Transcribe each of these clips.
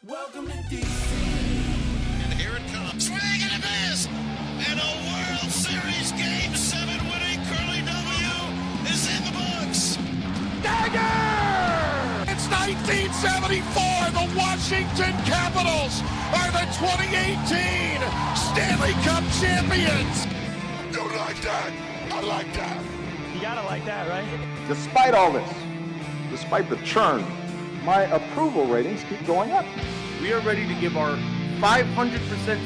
Welcome to DC. And here it comes. Swing and a miss. And a World Series Game 7 winning Curly W is in the books. Dagger! It's 1974. The Washington Capitals are the 2018 Stanley Cup champions. Don't like that. I like that. You gotta like that, right? Despite all this, despite the churn, my approval ratings keep going up. We are ready to give our 500%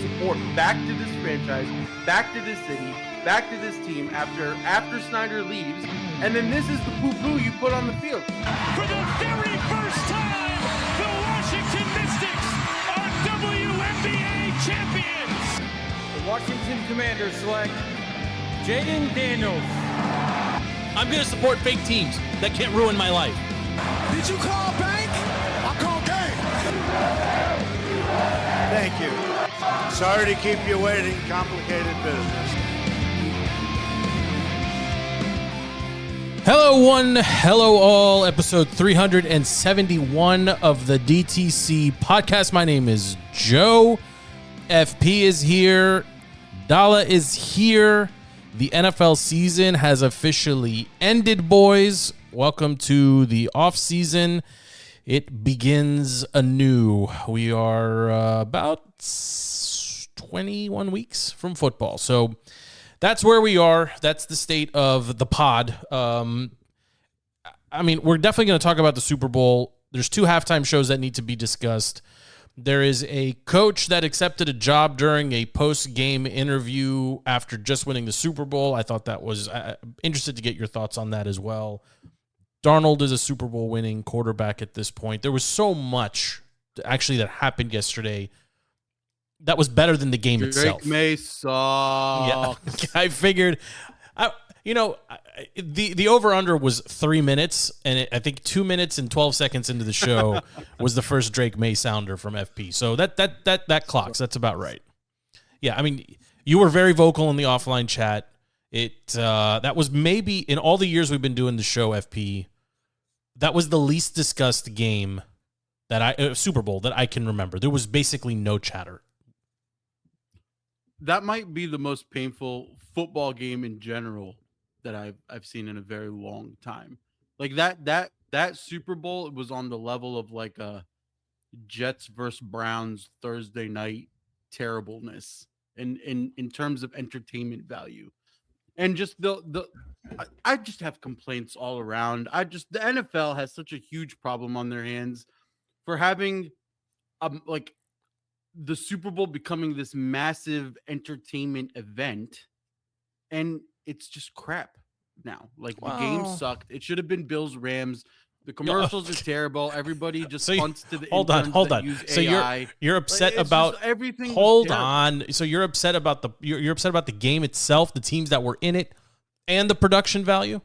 support back to this franchise, back to this city, back to this team after Snyder leaves. And then this is the poo-poo you put on the field. For the very first time, the Washington Mystics are WNBA champions. The Washington Commanders select Jaden Daniels. I'm going to support fake teams that can't ruin my life. Did you call bank? I call game. Thank you. Sorry to keep you waiting. Complicated business. Hello, one. Hello, all. Episode 371 of the DTC podcast. My name is Joe. FP is here. Dala is here. The NFL season has officially ended, boys. Welcome to the offseason. It begins anew. We are about 21 weeks from football. So that's where we are. That's the state of the pod. I mean, we're definitely going to talk about the Super Bowl. There's two halftime shows that need to be discussed. There is a coach that accepted a job during a post-game interview after just winning the Super Bowl. I thought that was interested to get your thoughts on that as well. Darnold is a Super Bowl winning quarterback at this point. There was so much actually that happened yesterday that was better than the game itself. Drake May sucks. Yeah, I figured, the over-under was 3 minutes, and I think 2 minutes and 12 seconds into the show was the first Drake May sounder from FP. So that clocks. That's about right. Yeah, I mean, you were very vocal in the offline chat. That was maybe, in all the years we've been doing the show, FP, that was the least discussed game Super Bowl that I can remember. There was basically no chatter. That might be the most painful football game in general that I've seen in a very long time. Like that Super Bowl, it was on the level of like a Jets versus Browns Thursday night terribleness in terms of entertainment value. And just I just have complaints all around. The NFL has such a huge problem on their hands for having like the Super Bowl becoming this massive entertainment event, and it's just crap now. Like the game sucked. It should have been Bills Rams. The commercials are terrible. Everybody just punts to the hold on. So you're upset about everything. Hold on. So you're upset about you're upset about the game itself, the teams that were in it, and the production value,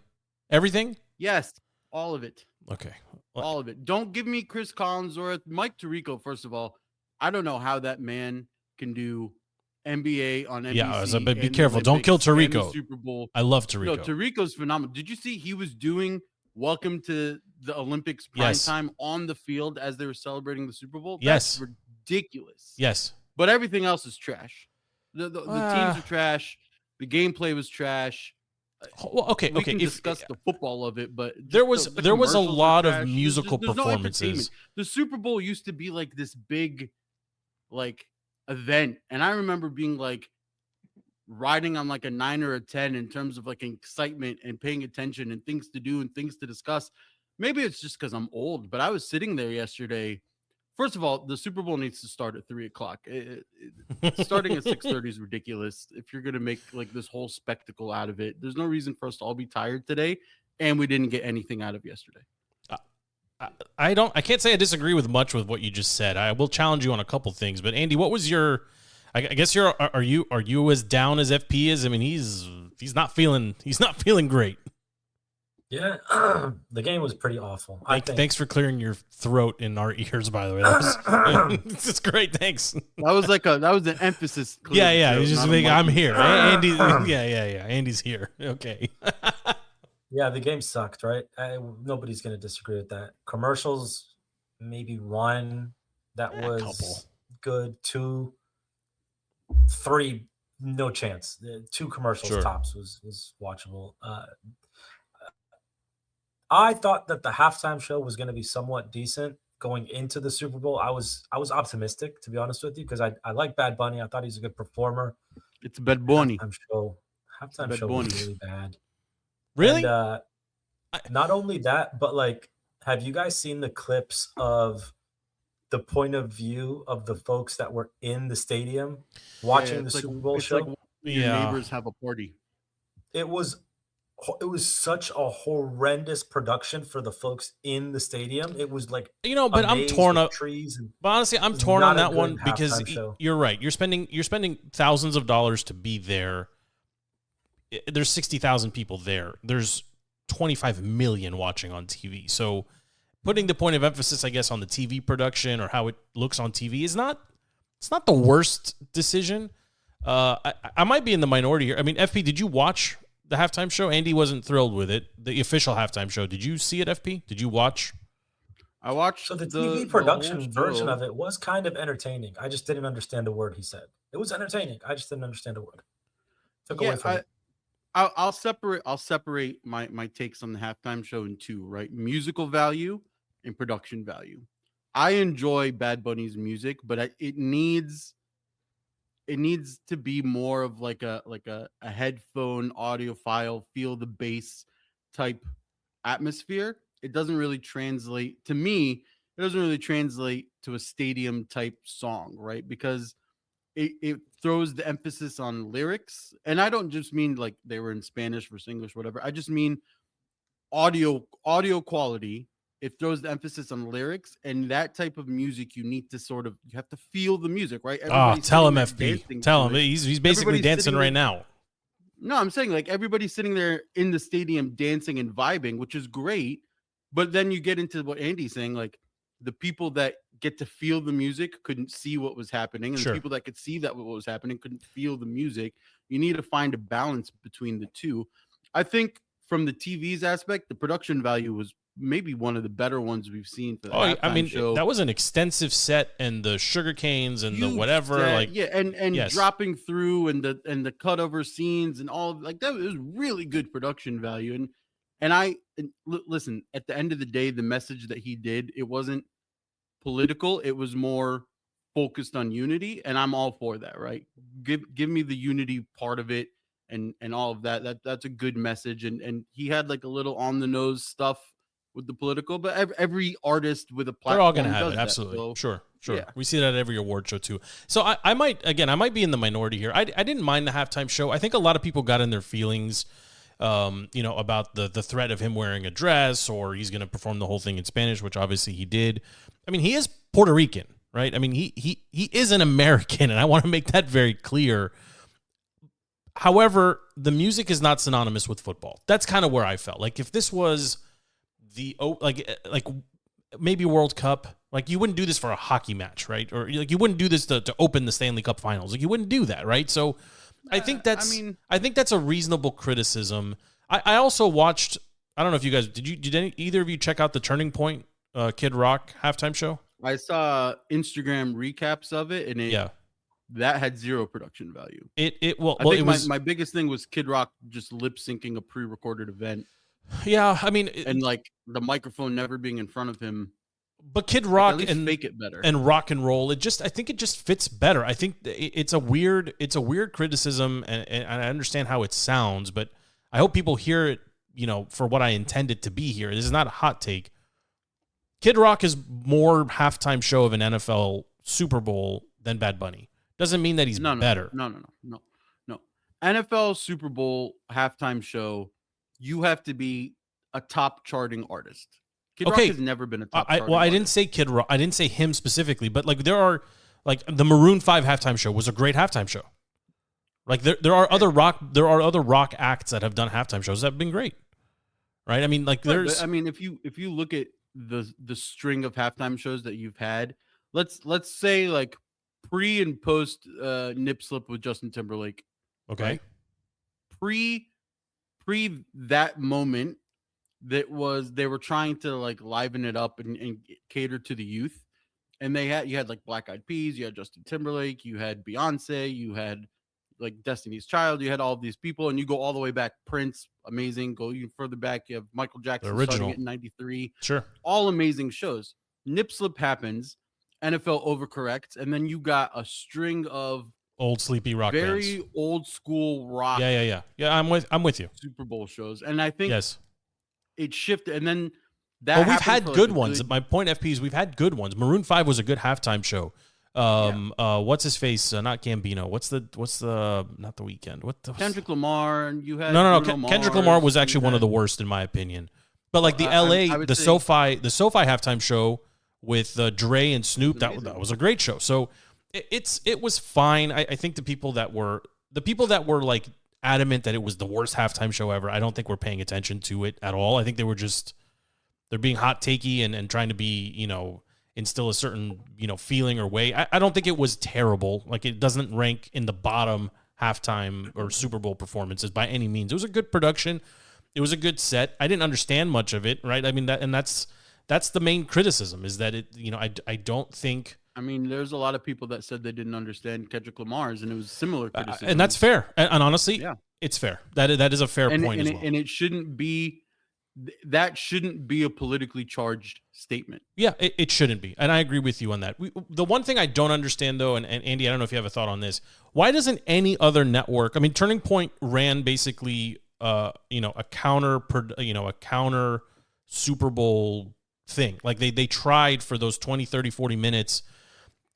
everything. Yes, all of it. Okay, all of it. Don't give me Chris Collinsworth, Mike Tirico. First of all, I don't know how that man can do NBA on NBC. Yeah, but be careful. Don't kill Tirico. Super Bowl. I love Tirico. No, Tirico's phenomenal. Did you see he was doing Welcome to the Olympics prime time on the field as they were celebrating the Super Bowl? Yes. That's ridiculous. Yes. But everything else is trash. The teams are trash. The gameplay was trash. Well, okay. We can discuss the football of it, but there was a lot of musical performances. The Super Bowl used to be like this big like event, and I remember being like riding on like a 9 or a 10 in terms of like excitement and paying attention and things to do and things to discuss. Maybe it's just because I'm old, but I was sitting there yesterday. First of all, the Super Bowl needs to start at 3:00. Starting at 6:30 is ridiculous. If you're going to make like this whole spectacle out of it, there's no reason for us to all be tired today. And we didn't get anything out of yesterday. I can't say I disagree with much with what you just said. I will challenge you on a couple things, but Andy, what was your, I guess are you as down as FP is? I mean, he's not feeling great. Yeah, the game was pretty awful. Thanks for clearing your throat in our ears, by the way. That's great. Thanks. That was an emphasis. Yeah. He's just like, I'm here. Andy. Yeah. Andy's here. Okay. Yeah, the game sucked, right? Nobody's going to disagree with that. Commercials, maybe one, That A was couple. good. 2, 3, no chance. 2 commercials Sure. tops was watchable. I thought that the halftime show was going to be somewhat decent going into the Super Bowl. I was optimistic, to be honest with you, because I like Bad Bunny. I thought he's a good performer. It's Bad Bunny. Halftime Bad show Bunny. was really bad. Really? And not only that, but like, have you guys seen the clips of the point of view of the folks that were in the stadium watching the it's like, Super Bowl it's show? like your Yeah. neighbors have a party. It was such a horrendous production for the folks in the stadium. It was like, But a I'm maze torn with up. trees and But honestly, I'm was torn not on a that good one because halftime show. you're right. You're spending thousands of dollars to be there. There's 60,000 people there. There's 25 million watching on TV. So putting the point of emphasis, I guess, on the TV production or how it looks on TV is not the worst decision. I might be in the minority here. I mean, FP, did you watch the halftime show? Andy wasn't thrilled with it. The official halftime show. Did you see it, FP? Did you watch? I watched So the the TV whole production version show. of it was kind of entertaining. I just didn't understand a word he said. It was entertaining. I just didn't understand a word. Took away from it. I'll separate my takes on the halftime show in two, right? Musical value and production value. I enjoy Bad Bunny's music, but it needs to be more of like a headphone audiophile, feel the bass type atmosphere. It doesn't really translate to me. It doesn't really translate to a stadium type song, right? Because it throws the emphasis on lyrics. And I don't just mean like they were in Spanish versus English, whatever. I just mean audio quality. It throws the emphasis on lyrics, and that type of music, you have to feel the music, right? Tell him, sitting there FP. dancing Tell to him. it. He's basically Everybody's dancing sitting right there- now. No, I'm saying like everybody's sitting there in the stadium dancing and vibing, which is great. But then you get into what Andy's saying, like the people that get to feel the music couldn't see what was happening, and Sure. the people that could see that what was happening couldn't feel the music. You need to find a balance between the two. I think from the TV's aspect, the production value was maybe one of the better ones we've seen for the halftime show. That was an extensive set, and the sugar canes and the Huge whatever, set, like and yes. dropping through and the cutover scenes and all like that was really good production value. Listen, at the end of the day, the message that he did, it wasn't political, it was more focused on unity, and I'm all for that, right? Give me the unity part of it and all of that. That's a good message. And he had like a little on the nose stuff with the political, but every artist with a platform, they're all going to have does it. that. Absolutely. So, Sure. yeah. We see that at every award show too. So I might be in the minority here. I didn't mind the halftime show. I think a lot of people got in their feelings, about the threat of him wearing a dress, or he's going to perform the whole thing in Spanish, which obviously he did. I mean, he is Puerto Rican, right? I mean, he is an American, and I want to make that very clear. However, the music is not synonymous with football. That's kind of where I felt. Like if this was like maybe World Cup, like you wouldn't do this for a hockey match, right? Or like you wouldn't do this to open the Stanley Cup Finals. Like you wouldn't do that, right? So I think that's a reasonable criticism. I also watched. I don't know if you guys did either of you check out the Turning Point Kid Rock halftime show? I saw Instagram recaps of it, and that had zero production value. My biggest thing was Kid Rock just lip syncing a pre-recorded event. Yeah, I mean, and like the microphone never being in front of him. But Kid Rock at least make it better and rock and roll. I think it just fits better. I think it's a weird criticism, and I understand how it sounds, but I hope people hear it, for what I intend it to be here. This is not a hot take. Kid Rock is more halftime show of an NFL Super Bowl than Bad Bunny. Doesn't mean that he's better. No. NFL Super Bowl halftime show, you have to be a top charting artist. Kid Rock has never been a top charting artist. I didn't say Kid Rock. I didn't say him specifically, but like there are like the Maroon 5 halftime show was a great halftime show. Like there are other rock acts that have done halftime shows that have been great. Right? I mean, like there's if you look at the string of halftime shows that you've had, let's say like pre and post Nip Slip with Justin Timberlake. Okay. Right? Pre that moment they were trying to like liven it up and cater to the youth. and you had like Black Eyed Peas, you had Justin Timberlake, you had Beyonce, you had like Destiny's Child, you had all of these people, and you go all the way back, Prince, amazing. Go even further back, you have Michael Jackson original. starting it in '93. Sure. All amazing shows. Nip slip happens, NFL overcorrects, and then you got a string of old sleepy rock very bands. old school rock. Yeah. I'm with you. Super Bowl shows, and I think yes, it shifted, and then that. Well, we've had good ones. My point, FP, is we've had good ones. Maroon 5 was a good halftime show. What's his face? Not Gambino. What's the not the Weeknd? What the Kendrick Lamar? And you had no. Bruno Kendrick Mars, Lamar was actually one of the worst in my opinion. But like the LA, the SoFi halftime show with Dre and Snoop, that was a great show. So it was fine. I think the people that were like adamant that it was the worst halftime show ever, I don't think we're paying attention to it at all. I think they're being hot takey and trying to be, instill a certain, feeling or way. I don't think it was terrible. Like, it doesn't rank in the bottom halftime or Super Bowl performances by any means. It was a good production. It was a good set. I didn't understand much of it, right? I mean, that's the main criticism, is that it, I don't think. I mean, there's a lot of people that said they didn't understand Kendrick Lamar's, and it was similar criticism. And that's fair. And honestly, it's fair. That is a fair point as well. And it shouldn't be. That shouldn't be a politically charged statement. Yeah, it shouldn't be. And I agree with you on that. The one thing I don't understand, though, and Andy, I don't know if you have a thought on this, why doesn't any other network, I mean, Turning Point ran basically, a counter Super Bowl thing. Like, they tried for those 20, 30, 40 minutes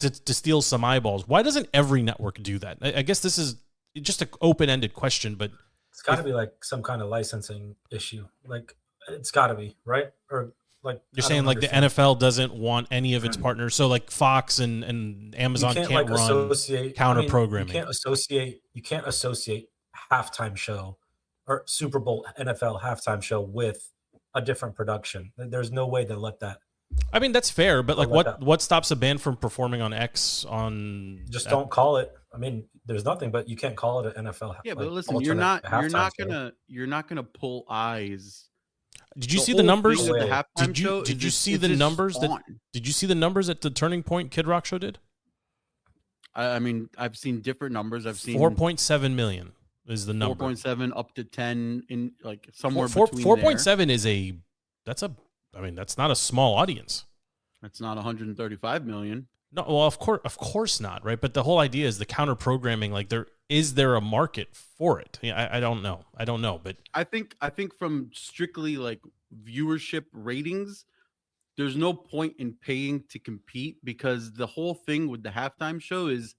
to steal some eyeballs. Why doesn't every network do that? I guess this is just an open-ended question, but it's got to be like some kind of licensing issue. Like, it's got to be, right? Or like you're saying, like, the NFL doesn't want any of its partners, so like Fox and Amazon can't like run counter programming. You can't associate halftime show or Super Bowl NFL halftime show with a different production. There's no way to let that. I mean, that's fair, but like, what stops a band from performing on X on? Just don't call it. I mean, there's nothing, but you can't call it an NFL. Yeah, but listen, you're not gonna pull eyes. Did you see the numbers? Did you see the numbers did you see the numbers that the Turning Point Kid Rock show did? I mean, I've seen different numbers. I've seen 4.7 million is the number. 4.7 up to 10 in like somewhere between 4.7 is that's not a small audience. That's not 135 million. No, well, of course not, right? But the whole idea is the counter programming. Like, is there a market for it? Yeah, I don't know. But I think from strictly like viewership ratings, there's no point in paying to compete, because the whole thing with the halftime show is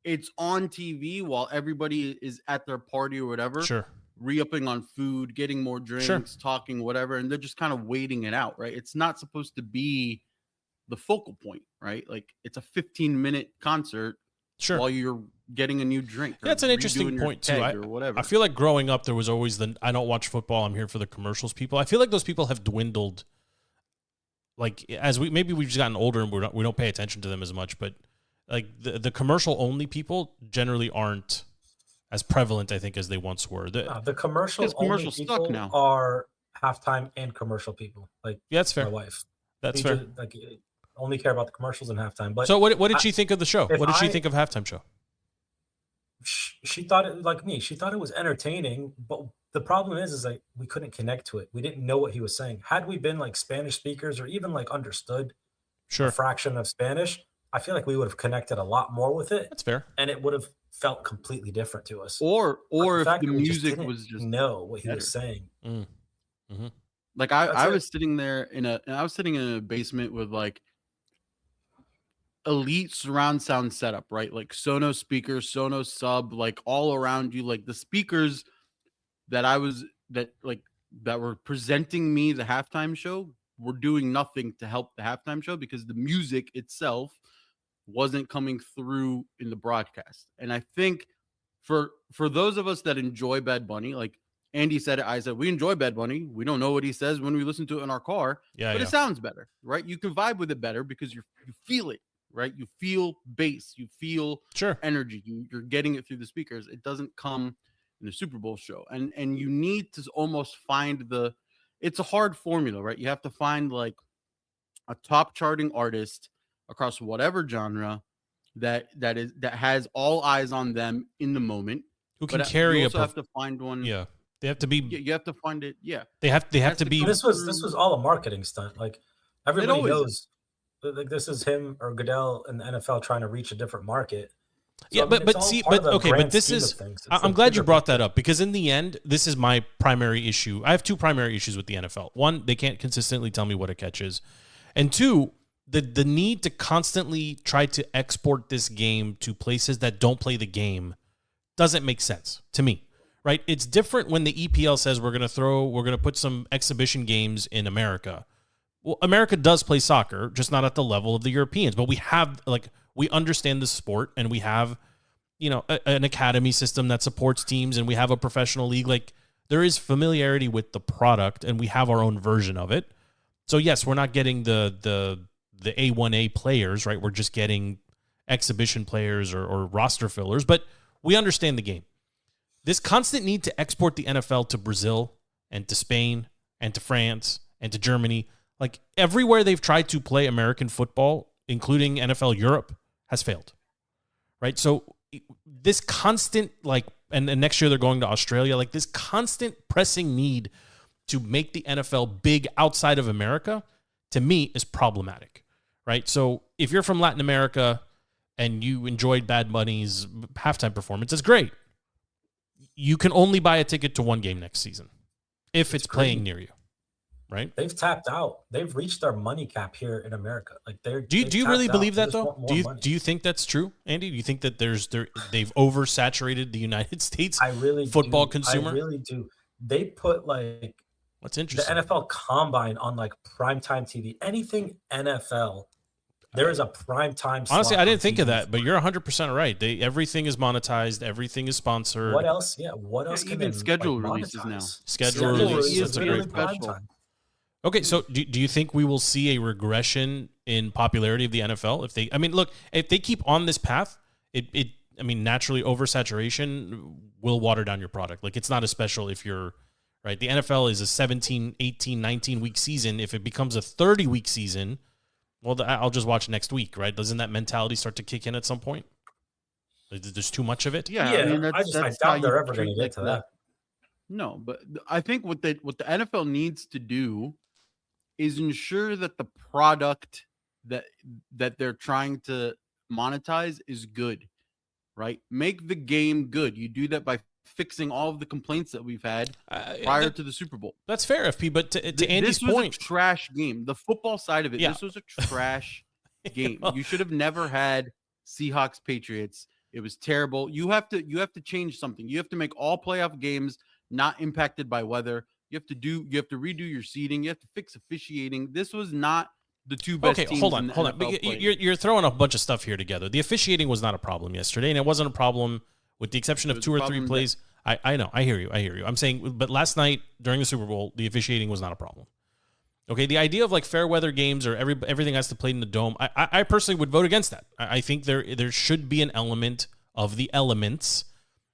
it's on TV while everybody is at their party or whatever. Sure. Re-upping on food, getting more drinks, talking, whatever, and they're just kind of waiting it out, right? It's not supposed to be the focal point, right? Like, it's a 15-minute concert while you're getting a new drink. That's an interesting point too. Or whatever. I feel like growing up there was always I don't watch football, I'm here for the commercials people. I feel like those people have dwindled. Like, as we've just gotten older and we don't pay attention to them as much, but like the commercial only people generally aren't as prevalent, I think, as they once were. The commercial only people now are halftime and commercial people. Like, that's fair. My wife. That's fair. Like, only care about the commercials and halftime. But so what did she think of the show? What did she think of halftime show? She thought it, like me, she thought it was entertaining, but the problem is like we couldn't connect to it. We didn't know what he was saying. Had we been like Spanish speakers or even like understood a fraction of Spanish, I feel like we would have connected a lot more with it. That's fair. And it would have felt completely different to us. Or if the music was just know what he was saying. Mm-hmm. Like I was sitting there in a basement with like elite surround sound setup, right? Like Sonos speakers, Sonos sub, like all around you, like the speakers that were presenting me the halftime show were doing nothing to help the halftime show, because the music itself wasn't coming through in the broadcast. And I think for those of us that enjoy Bad Bunny, like Andy said it, I said, we enjoy Bad Bunny. We don't know what he says when we listen to it in our car, but it sounds better, right? You can vibe with it better because you feel it, right? You feel bass, you feel energy. You're getting it through the speakers. It doesn't come in the Super Bowl show. And you need to almost find it's a hard formula, right? You have to find like a top charting artist, across whatever genre that has all eyes on them in the moment. Who can But carry you a also have to find one. Yeah. They have to be You have to find it. Yeah. they have Has to to be come This was all a marketing stunt. Like everybody always knows, like this is him or Goodell in the NFL trying to reach a different market. So, yeah, I mean, it's but all see, part but of the okay, but grand this scheme is of things. It's I'm the glad you bigger brought that picture. up because in the end, this is my primary issue. I have two primary issues with the NFL. One, they can't consistently tell me what a catch is. And two, the need to constantly try to export this game to places that don't play the game doesn't make sense to me. Right? It's different when the EPL says we're going to put some exhibition games in America. Well, America does play soccer, just not at the level of the Europeans, but we understand the sport and we have, an academy system that supports teams and we have a professional league. Like there is familiarity with the product and we have our own version of it. So yes, we're not getting the A1A players, right? We're just getting exhibition players or roster fillers, but we understand the game. This constant need to export the NFL to Brazil and to Spain and to France and to Germany, like everywhere they've tried to play American football, including NFL Europe, has failed. Right? So this constant, and next year they're going to Australia, like this constant pressing need to make the NFL big outside of America, to me, is problematic. Right? So if you're from Latin America and you enjoyed Bad Bunny's halftime performance, it's great. You can only buy a ticket to one game next season if it's playing near you, right? They've tapped out. They've reached their money cap here in America. Like Do you really believe that though? Do you think that's true, Andy? Do you think that they've oversaturated the United States football consumer? I really do. They put what's interesting, the NFL Combine on primetime TV. Anything NFL. There is a prime time slot. Honestly, I didn't think of that, but you're 100% right. Everything is monetized, everything is sponsored. What else? Yeah, what else? Yeah, even schedule releases now. Schedule releases. That's a great prime point. time. Okay, so do you think we will see a regression in popularity of the NFL if they keep on this path? Naturally oversaturation will water down your product. Like it's not as special if you're right. The NFL is a 17, 18, 19 week season. If it becomes a 30-week season, well, I'll just watch next week, right? Doesn't that mentality start to kick in at some point? There's too much of it. Yeah, I doubt they're ever going to get to that. No, but I think what the NFL needs to do is ensure that the product that they're trying to monetize is good, right? Make the game good. You do that by fixing all of the complaints that we've had prior to the Super Bowl. That's fair, FP. But to Andy's point, this was a trash game. The football side of it, this was a trash game. You should have never had Seahawks Patriots. It was terrible. You have to change something. You have to make all playoff games not impacted by weather. You have to redo your seating. You have to fix officiating. This was not the two best teams. Okay, hold on. But You're throwing a bunch of stuff here together. The officiating was not a problem yesterday, and it wasn't a problem with the exception of two or three plays. I know. I hear you. I'm saying, but last night during the Super Bowl, the officiating was not a problem. Okay, the idea of fair weather games or everything has to play in the dome, I personally would vote against that. I think there should be an element of the elements,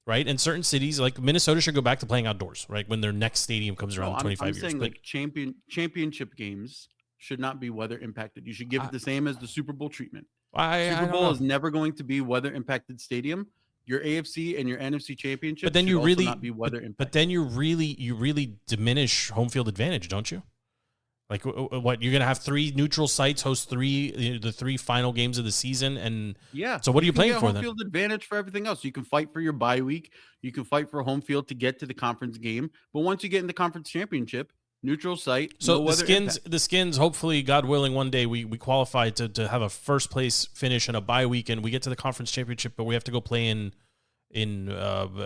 right? And certain cities, like Minnesota, should go back to playing outdoors, right? When their next stadium comes around in 25 years. I'm saying championship games should not be weather impacted. You should give it the same as the Super Bowl treatment. Super Bowl is never going to be weather impacted stadium. Your AFC and your NFC championship, but then you really not be weather impacted. But then you really diminish home field advantage, don't you? Like what you're gonna have three neutral sites host the three final games of the season, and So what are you playing for then? Home field advantage for everything else. You can fight for your bye week. You can fight for home field to get to the conference game. But once you get in the conference championship, neutral site. So no the Skins, hopefully, God willing, one day we qualify to have a first place finish and a bye week, and we get to the conference championship, but we have to go play in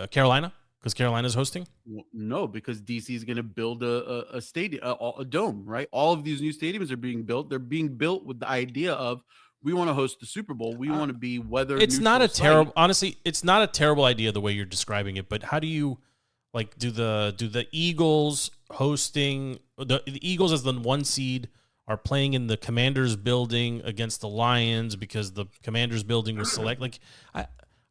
Carolina because Carolina's hosting. No, because DC is going to build a stadium, a dome, right? All of these new stadiums are being built. They're being built with the idea of we want to host the Super Bowl. We want to be weather. It's not a terrible, honestly, it's not a terrible idea the way you're describing it. But how do you do the Eagles hosting the Eagles as the 1 seed are playing in the Commanders building against the Lions because the Commanders building was select?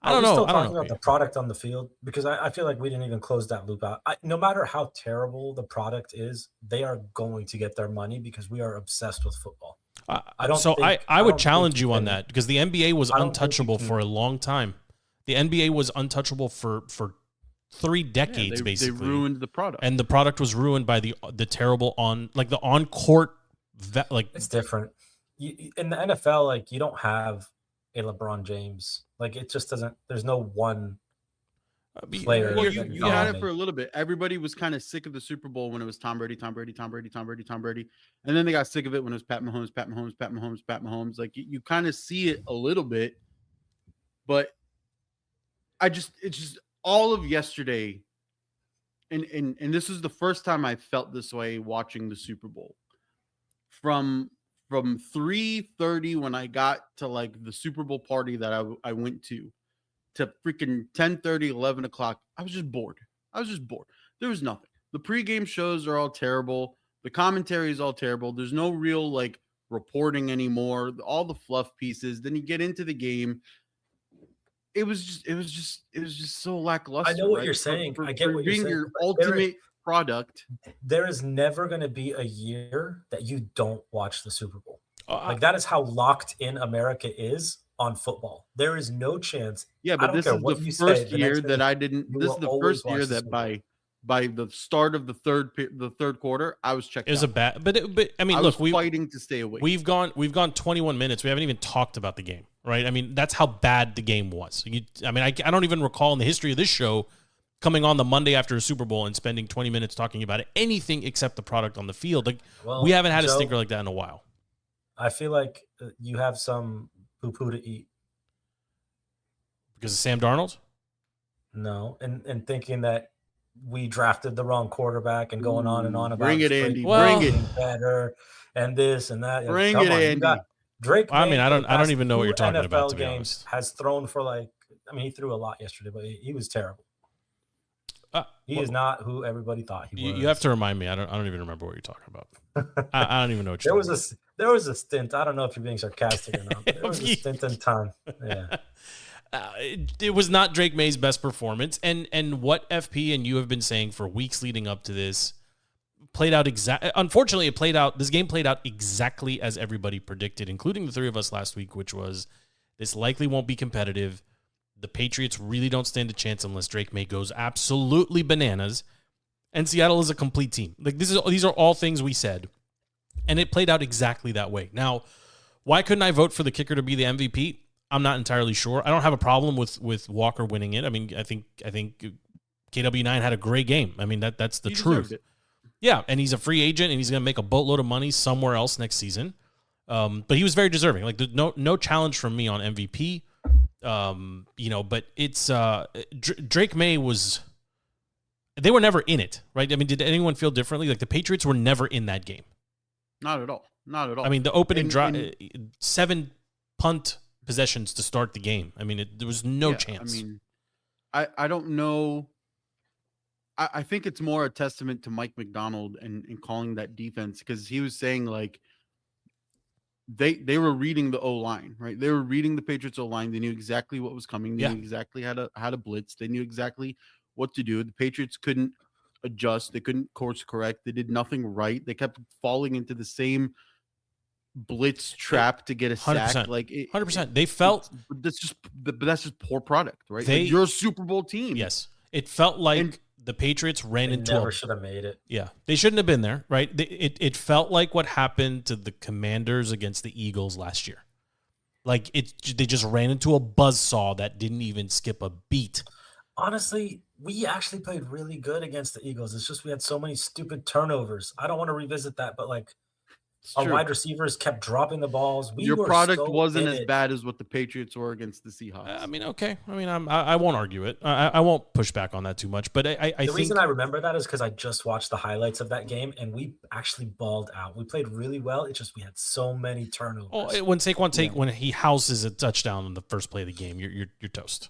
I don't know. Still talking about the product on the field because I feel like we didn't even close that loop out. No matter how terrible the product is, they are going to get their money because we are obsessed with football. I would challenge you on that because the NBA was untouchable for a long time. The NBA was untouchable for 3 decades, basically. They ruined the product, and the product was ruined by the terrible the on court. It's different. In the NFL, like, you don't have a LeBron James. Like, it just doesn't. There's no one player. Well, you had it for a little bit. Everybody was kind of sick of the Super Bowl when it was Tom Brady, and then they got sick of it when it was Pat Mahomes. Like, you kind of see it a little bit, but it's just all of yesterday, and this is the first time I felt this way watching the Super Bowl. From 3:30 when I got to like the Super Bowl party that I went to freaking 10:30, 11 o'clock, I was just bored. There was nothing. The pregame shows are all terrible. The commentary is all terrible. There's no real like reporting anymore. All the fluff pieces. Then you get into the game. It was just so lackluster. I know what you're saying. I get what you're saying. Being your ultimate product. There is never going to be a year that you don't watch the Super Bowl. Like, that is how locked in America is on football. There is no chance. Yeah, but this is the first year that I didn't. This is the first year that by the start of the third quarter, I was checking. It was a bad, but I mean, look, we fighting to stay away. We've gone 21 minutes. We haven't even talked about the game, right? I mean, that's how bad the game was. I don't even recall in the history of this show coming on the Monday after a Super Bowl and spending 20 minutes talking about anything except the product on the field. Like, we haven't had a stinker like that in a while. I feel like you have some poo-poo to eat. Because of Sam Darnold? No, and thinking that we drafted the wrong quarterback and going on and on about bring it, Andy. Bring it better and this and that. Bring it, Andy. Drake. I mean, I don't even know what you're talking NFL about. To be honest, has thrown for he threw a lot yesterday, but he was terrible. He is not who everybody thought he was. You have to remind me. I don't even remember what you're talking about. I don't even know what you're talking about. There was a stint. I don't know if you're being sarcastic or not. But there was a stint in time. Yeah. It was not Drake May's best performance, and what FP and you have been saying for weeks leading up to this played out exactly. Unfortunately, this game played out exactly as everybody predicted, including the three of us last week, which was this likely won't be competitive. The Patriots really don't stand a chance unless Drake May goes absolutely bananas, and Seattle is a complete team. Like, these are all things we said, and it played out exactly that way. Now, why couldn't I vote for the kicker to be the MVP? I'm not entirely sure. I don't have a problem with Walker winning it. I mean, I think KW9 had a great game. I mean, that's the truth. Yeah, and he's a free agent, and he's going to make a boatload of money somewhere else next season. But he was very deserving. Like, no challenge from me on MVP. But it's Drake May was. They were never in it, right? I mean, did anyone feel differently? Like, the Patriots were never in that game. Not at all. I mean, the opening drive, 7 punt possessions to start the game. I mean, there was no chance. I mean, I don't know. I think it's more a testament to Mike McDonald and calling that defense, because he was saying, like, they were reading the O-line, right? They were reading the Patriots O-line. They knew exactly what was coming. They knew exactly how to blitz. They knew exactly what to do. The Patriots couldn't adjust. They couldn't course correct. They did nothing right. They kept falling into the same blitz trap to get a 100%. sack. Like, 100%. They felt that's just poor product, right? Like, you're a Super Bowl team. Yes, it felt like the Patriots ran into. Never should have made it. Yeah, they shouldn't have been there, right? It felt like what happened to the Commanders against the Eagles last year. Like, they just ran into a buzzsaw that didn't even skip a beat. Honestly, we actually played really good against the Eagles. It's just we had so many stupid turnovers. I don't want to revisit that, but like, our wide receivers kept dropping the balls. Your product wasn't as bad as what the Patriots were against the Seahawks. I mean, okay. I mean, I won't argue it. I won't push back on that too much. But I think the reason I remember that is because I just watched the highlights of that game, and we actually balled out. We played really well. It's just we had so many turnovers. Oh, when when he houses a touchdown on the first play of the game, you're toast.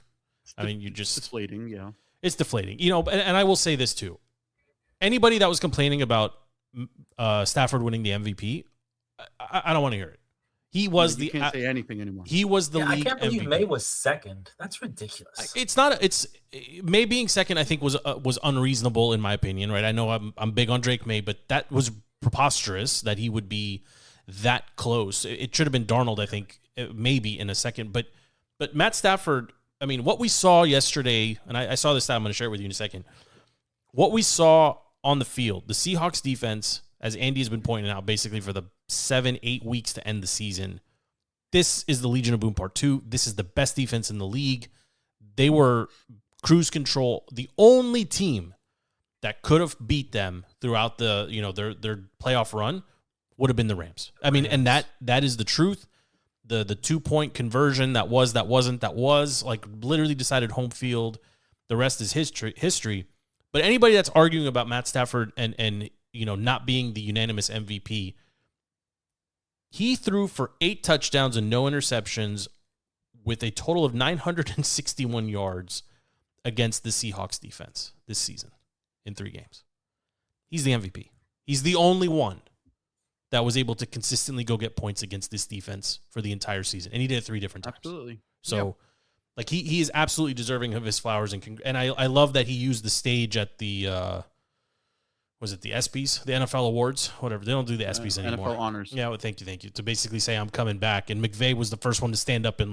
I mean, you just deflating. Yeah, it's deflating. And I will say this too. Anybody that was complaining about Stafford winning the MVP, I don't want to hear it. He was you can't say anything anymore. He was the league I can't believe MVP. May was second. That's ridiculous. It's not. It's May being second. I think was unreasonable in my opinion. Right. I know I'm big on Drake May, but that was preposterous that he would be that close. It should have been Darnold, I think, maybe in a second. But Matt Stafford, I mean, what we saw yesterday, and I saw this stat, I'm going to share it with you in a second. What we saw on the field, the Seahawks defense, as Andy has been pointing out, basically for the 7-8 weeks to end the season, this is the Legion of Boom Part 2. This is the best defense in the league. They were cruise control. The only team that could have beat them throughout the, their playoff run would have been the Rams. I mean, and that is the truth. The 2-point conversion that wasn't, like literally decided home field. The rest is history. But anybody that's arguing about Matt Stafford and not being the unanimous MVP, he threw for 8 touchdowns and no interceptions with a total of 961 yards against the Seahawks defense this season in 3 games. He's the MVP. He's the only one that was able to consistently go get points against this defense for the entire season. And he did it 3 different times. Absolutely. So, he is absolutely deserving of his flowers. And I love that he used the stage at the, was it the ESPYs, the NFL Awards, whatever. They don't do the ESPYs anymore. NFL Honors. Yeah, well, thank you. To basically say I'm coming back. And McVay was the first one to stand up and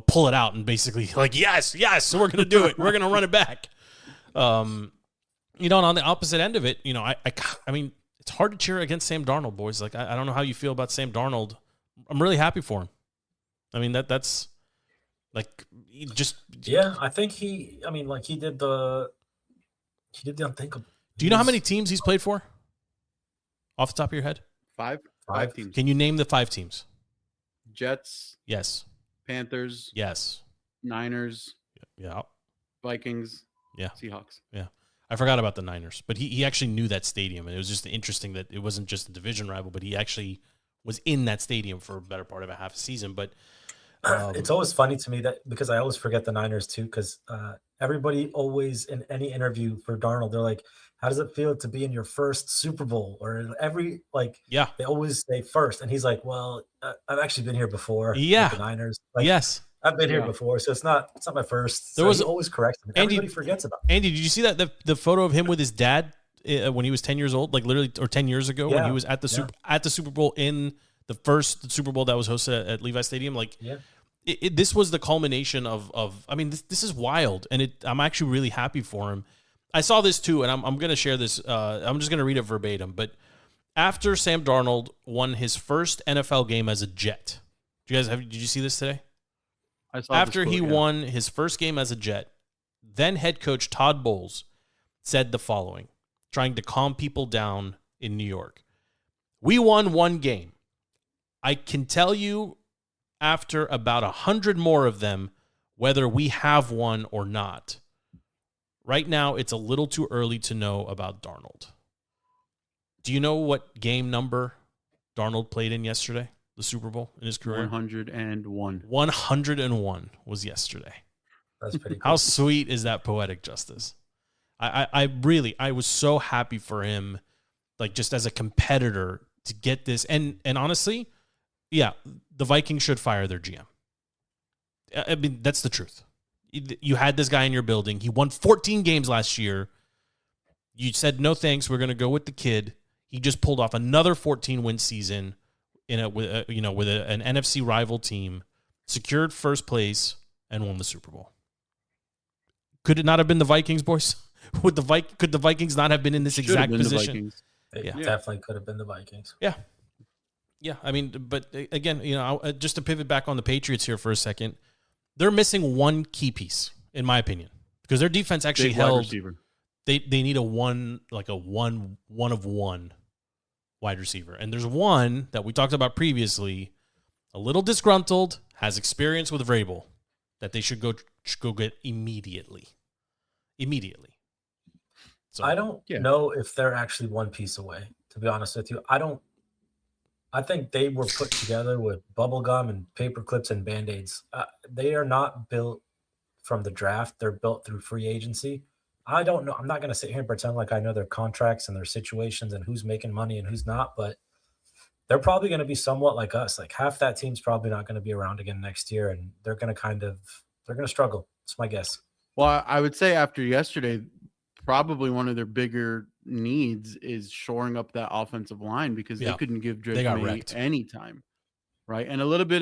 pull it out and basically yes, so we're going to do it. We're going to run it back. And on the opposite end of it, I mean, it's hard to cheer against Sam Darnold, boys. I don't know how you feel about Sam Darnold. I'm really happy for him. I mean, that's I think he did the unthinkable. Do you know how many teams he's played for? Off the top of your head? 5 teams. Can you name the 5 teams? Jets. Yes. Panthers. Yes. Niners. Yeah. Vikings. Yeah. Seahawks. Yeah. I forgot about the Niners, but he actually knew that stadium, and it was just interesting that it wasn't just a division rival, but he actually was in that stadium for a better part of a half a season. But it's always funny to me that because I always forget the Niners too, because everybody always in any interview for Darnold, they're like, how does it feel to be in your first Super Bowl? Or they always say first. And he's like, well, I've actually been here before. Yeah. With the Niners. Yes. I've been here before, so it's not my first. There was he always corrects him. Everybody forgets about it. Andy, did you see that the photo of him with his dad when he was 10 years old, literally, or 10 years ago when he was at the Super Bowl in the first Super Bowl that was hosted at Levi Stadium? This was the culmination of I mean, this is wild, and I'm actually really happy for him. I saw this too, and I'm going to share this. I'm just going to read it verbatim. But after Sam Darnold won his first NFL game as a Jet, did you see this today? I saw after this he quote, won his first game as a Jet, then head coach Todd Bowles said the following, trying to calm people down in New York. We won 1 game. I can tell you after about 100 more of them whether we have one or not. Right now, it's a little too early to know about Darnold. Do you know what game number Darnold played in yesterday? The Super Bowl in his career? 101. 101 was yesterday. That's pretty cool. How sweet is that poetic justice? I was so happy for him, just as a competitor to get this. And honestly, yeah, the Vikings should fire their GM. I mean, that's the truth. You had this guy in your building. He won 14 games last year. You said, no thanks, we're going to go with the kid. He just pulled off another 14-win season with an NFC rival team, secured first place, and won the Super Bowl. Could it not have been the Vikings, boys? Could the Vikings not have been in this exact position? It definitely could have been the Vikings. Yeah. Yeah, I mean, but again, just to pivot back on the Patriots here for a second, they're missing 1 key piece, in my opinion, because their defense actually held. They need a one of one wide receiver, and there's one that we talked about previously, a little disgruntled, has experience with Vrabel, that they should go get immediately. So I don't know if they're actually 1 piece away. To be honest with you, I think they were put together with bubble gum and paper clips and Band-Aids. They are not built from the draft. They're built through free agency. I don't know. I'm not going to sit here and pretend like I know their contracts and their situations and who's making money and who's not, but they're probably going to be somewhat like us. Like half that team's probably not going to be around again next year, and they're going to struggle. It's my guess. Well, I would say after yesterday, probably one of their bigger needs is shoring up that offensive line because they couldn't give Drake got May wrecked. any time, right? And a lot of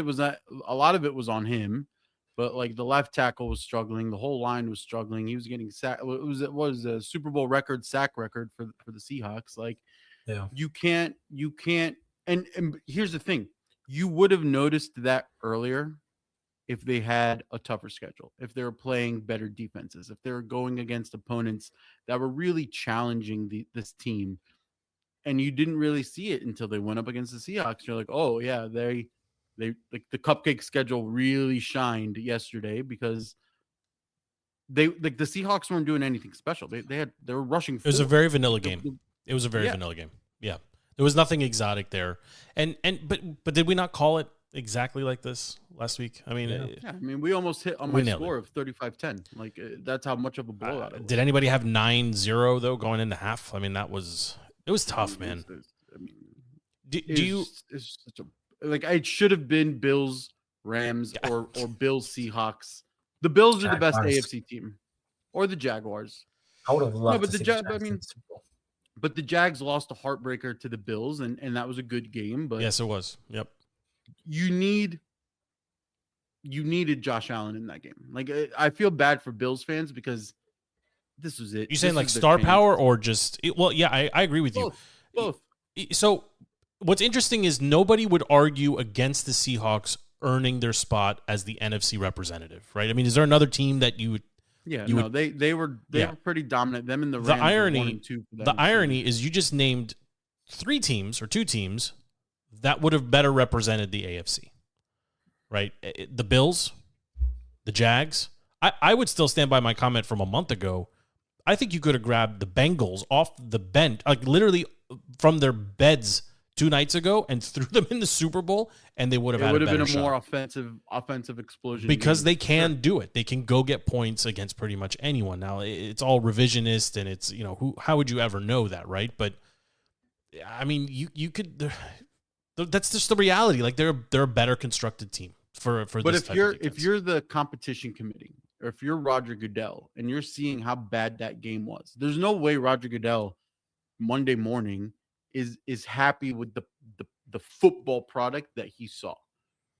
it was on him, but like the left tackle was struggling, the whole line was struggling. He was getting sacked. It was a Super Bowl sack record for the Seahawks. Like, you can't. And here's the thing: you would have noticed that earlier if they had a tougher schedule, if they were playing better defenses, if they were going against opponents that were really challenging this team. And you didn't really see it until they went up against the Seahawks. You're like, oh yeah, they like the cupcake schedule really shined yesterday because the Seahawks weren't doing anything special. They were rushing. It was a very vanilla game. It was a very vanilla game. Yeah. There was nothing exotic there. But did we not call it exactly like this last week? I mean, I mean, we almost hit on my score of 35-10. Like, that's how much of a blowout it was. Did anybody have 9-0 though going into half? I mean, it was tough, man. It should have been Bills, Rams, or Bills, Seahawks. The Bills are the best AFC team, or the Jaguars. I would have loved to see but the Jags lost a heartbreaker to the Bills, and that was a good game. But yes, it was. Yep. You needed Josh Allen in that game. Like, I feel bad for Bills fans because this was it. You saying like star power or just? Well, yeah, I agree with you. Both. So what's interesting is nobody would argue against the Seahawks earning their spot as the NFC representative, right? I mean, is there another team that you would? Yeah, they were pretty dominant. Them and the Rams. The irony is you just named 3 teams or 2 teams that would have better represented the AFC, right? The Bills, the Jags. I would still stand by my comment from a month ago. I think you could have grabbed the Bengals off the bench, like literally from their beds 2 nights ago, and threw them in the Super Bowl, and they would have had a better shot. It would have been a more offensive explosion because they can do it. They can go get points against pretty much anyone. Now it's all revisionist, and it's how would you ever know that, right? But I mean, you could. That's just the reality. Like they're a better constructed team for. But if you're the competition committee, or if you're Roger Goodell and you're seeing how bad that game was, there's no way Roger Goodell Monday morning is happy with the football product that he saw,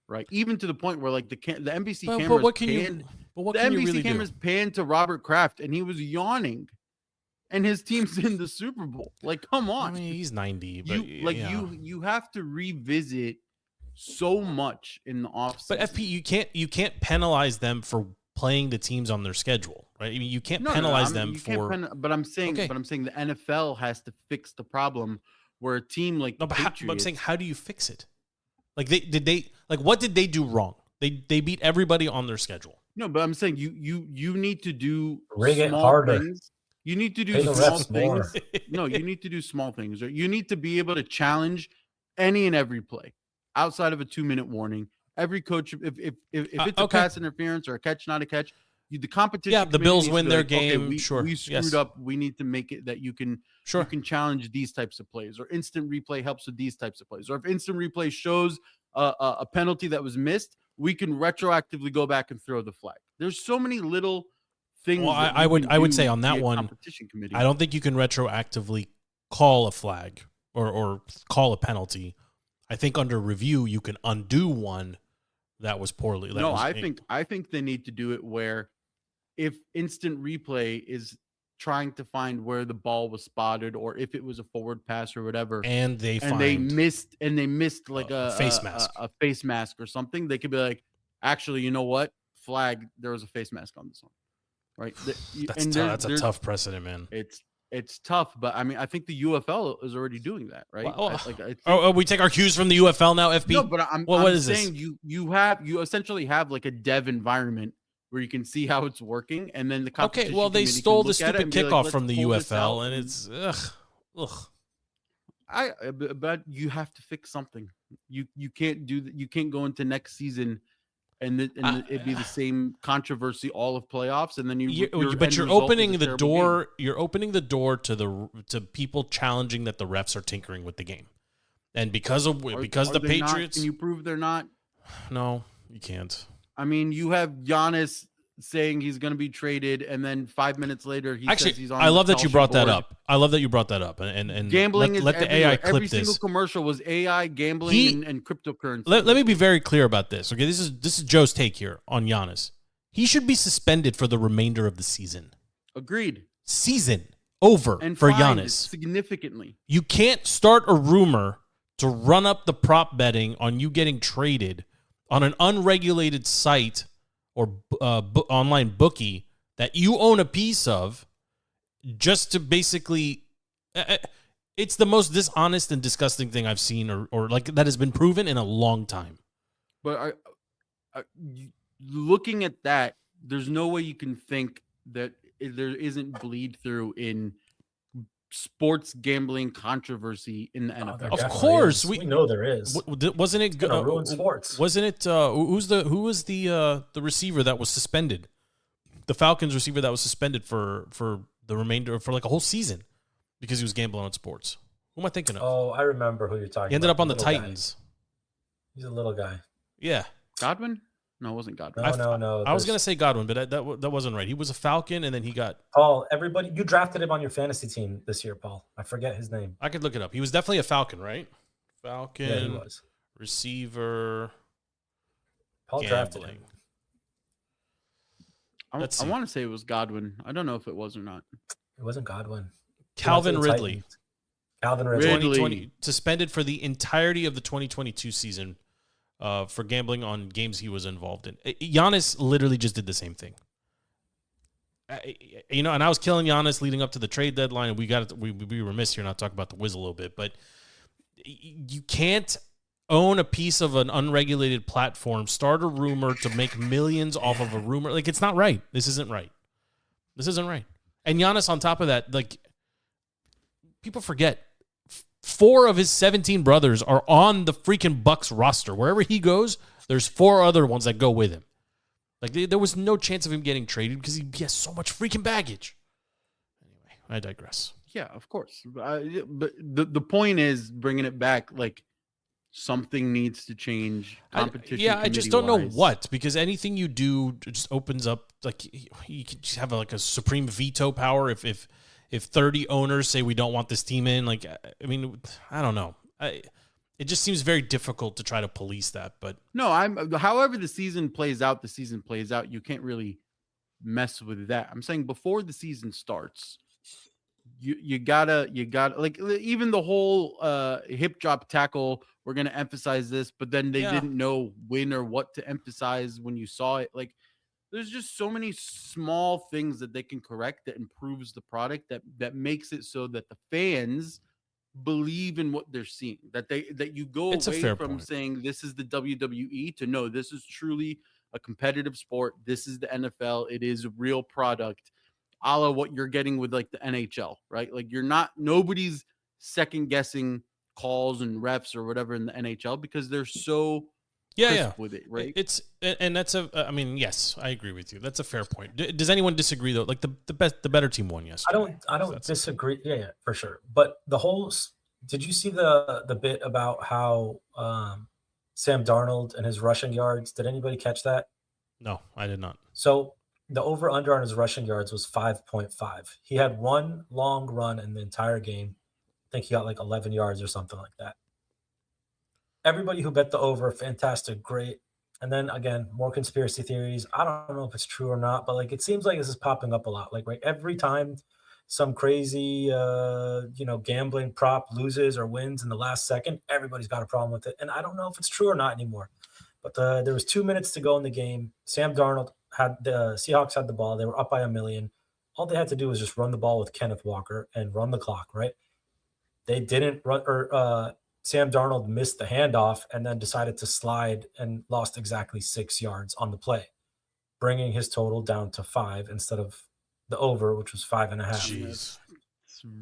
right? Even to the point where like the NBC cameras panned to Robert Kraft and he was yawning, and his team's in the Super Bowl. Like, come on. I mean, he's 90, but you have to revisit so much in the offseason. But FP, you can't penalize them for playing the teams on their schedule, right? I mean, you can't penalize them for. But I'm saying the NFL has to fix the problem where a team like but I'm saying, how do you fix it? Like what did they do wrong? They beat everybody on their schedule. No, but I'm saying you need to do small things. You need to do small things. No, you need to do small things. Or you need to be able to challenge any and every play outside of a 2-minute warning. Every coach, if it's a pass interference or a catch, not a catch, the competition. Yeah, the Bills win their game. We screwed up. We need to make it that you can challenge these types of plays, or instant replay helps with these types of plays, or if instant replay shows a penalty that was missed, we can retroactively go back and throw the flag. There's so many little things. Well, I would say on that one, I don't think you can retroactively call a flag or call a penalty. I think under review you can undo one that was poorly. I think they need to do it where if instant replay is trying to find where the ball was spotted or if it was a forward pass or whatever, and they missed like a face mask or something, they could be like, actually, you know what? Flag, there was a face mask on this one. Right? That's a tough precedent, man. It's tough, but I mean, I think the UFL is already doing that, right? We take our cues from the UFL now, FB? No, but I'm saying this? You essentially have like a dev environment where you can see how it's working, and then the competition. Okay, well, they stole the stupid kickoff from the UFL, and it's ugh. But you have to fix something. You can't do that. You can't go into next season and it'd be the same controversy all of playoffs, and then you're opening the door. Game. You're opening the door to people challenging that the refs are tinkering with the game, and because the Patriots. Can you prove they're not? No, you can't. I mean, you have Giannis saying he's going to be traded, and then 5 minutes later he says he's on. I love the that you Telstra brought that board. up. I love that you brought that up. And gambling let is the AI clip Every this. single commercial was AI gambling and cryptocurrency. Let me be very clear about this. Okay, this is Joe's take here on Giannis. He should be suspended for the remainder of the season. Agreed. Season over And for fined Giannis. significantly. You can't start a rumor to run up the prop betting on you getting traded on an unregulated site or online bookie that you own a piece of, just to basically, it's the most dishonest and disgusting thing I've seen, or like that has been proven in a long time. But looking at that, there's no way you can think that there isn't bleed through in sports gambling controversy in the NFL. Of course, we know there is. Wasn't it gonna ruin sports? Wasn't it? Who was the receiver that was suspended? The Falcons receiver that was suspended for the remainder for like a whole season because he was gambling on sports. Who am I thinking of? Oh, I remember who you're talking about. He ended up on the Little guy. Titans. He's a little guy. Yeah. Godwin? No, it wasn't Godwin. No. I was going to say Godwin, but that wasn't right. He was a Falcon, and then he got... Paul, everybody, you drafted him on your fantasy team this year, Paul. I forget his name. I could look it up. He was definitely a Falcon, right? Falcon. Yeah, he was. Receiver. Paul drafted him. I want to say it was Godwin. I don't know if it was or not. It wasn't Godwin. Calvin Ridley. Calvin Ridley. 2020, suspended for the entirety of the 2022 season for gambling on games he was involved in. Giannis literally just did the same thing. And I was killing Giannis leading up to the trade deadline. We were remiss here not talking about the Wiz a little bit, but you can't own a piece of an unregulated platform, start a rumor to make millions off of a rumor. Like, it's not right. This isn't right. And Giannis, on top of that, like, people forget, 4 of his 17 brothers are on the freaking Bucks roster. Wherever he goes, there's 4 other ones that go with him. Like, there was no chance of him getting traded because he has so much freaking baggage. Anyway, I digress. Yeah, of course. But the point is, bringing it back, like, something needs to change. Competition. I just don't know what, because anything you do just opens up, like, you could just have a supreme veto power if 30 owners say we don't want this team in. Like, I mean, I don't know. It just seems very difficult to try to police that. But no, however the season plays out. You can't really mess with that. I'm saying before the season starts, you gotta like, even the whole hip drop tackle. We're gonna emphasize this, but then they didn't know when or what to emphasize when you saw it. Like, there's just so many small things that they can correct that improves the product, that makes it so that the fans believe in what they're seeing, that you go away from saying this is the WWE to no, this is truly a competitive sport. This is the NFL. It is a real product, a la what you're getting with like the NHL, right? Like, nobody's second guessing calls and refs or whatever in the NHL because they're so crisp with it, right? I mean, yes, I agree with you. That's a fair point. Does anyone disagree though? Like, the better team won yesterday. I don't disagree. Yeah, for sure. But did you see the bit about how Sam Darnold and his rushing yards? Did anybody catch that? No, I did not. So the over under on his rushing yards was 5.5. He had one long run in the entire game. I think he got like 11 yards or something like that. Everybody who bet the over, fantastic, great. And then again, more conspiracy theories. I don't know if it's true or not, but like, it seems like this is popping up a lot. Like, right, every time some crazy, gambling prop loses or wins in the last second, everybody's got a problem with it. And I don't know if it's true or not anymore. But there was 2 minutes to go in the game. Sam Darnold the Seahawks had the ball. They were up by 1 million. All they had to do was just run the ball with Kenneth Walker and run the clock, right? They didn't run, or Sam Darnold missed the handoff and then decided to slide and lost exactly 6 yards on the play, bringing his total down to 5 instead of the over, which was 5.5. Jeez.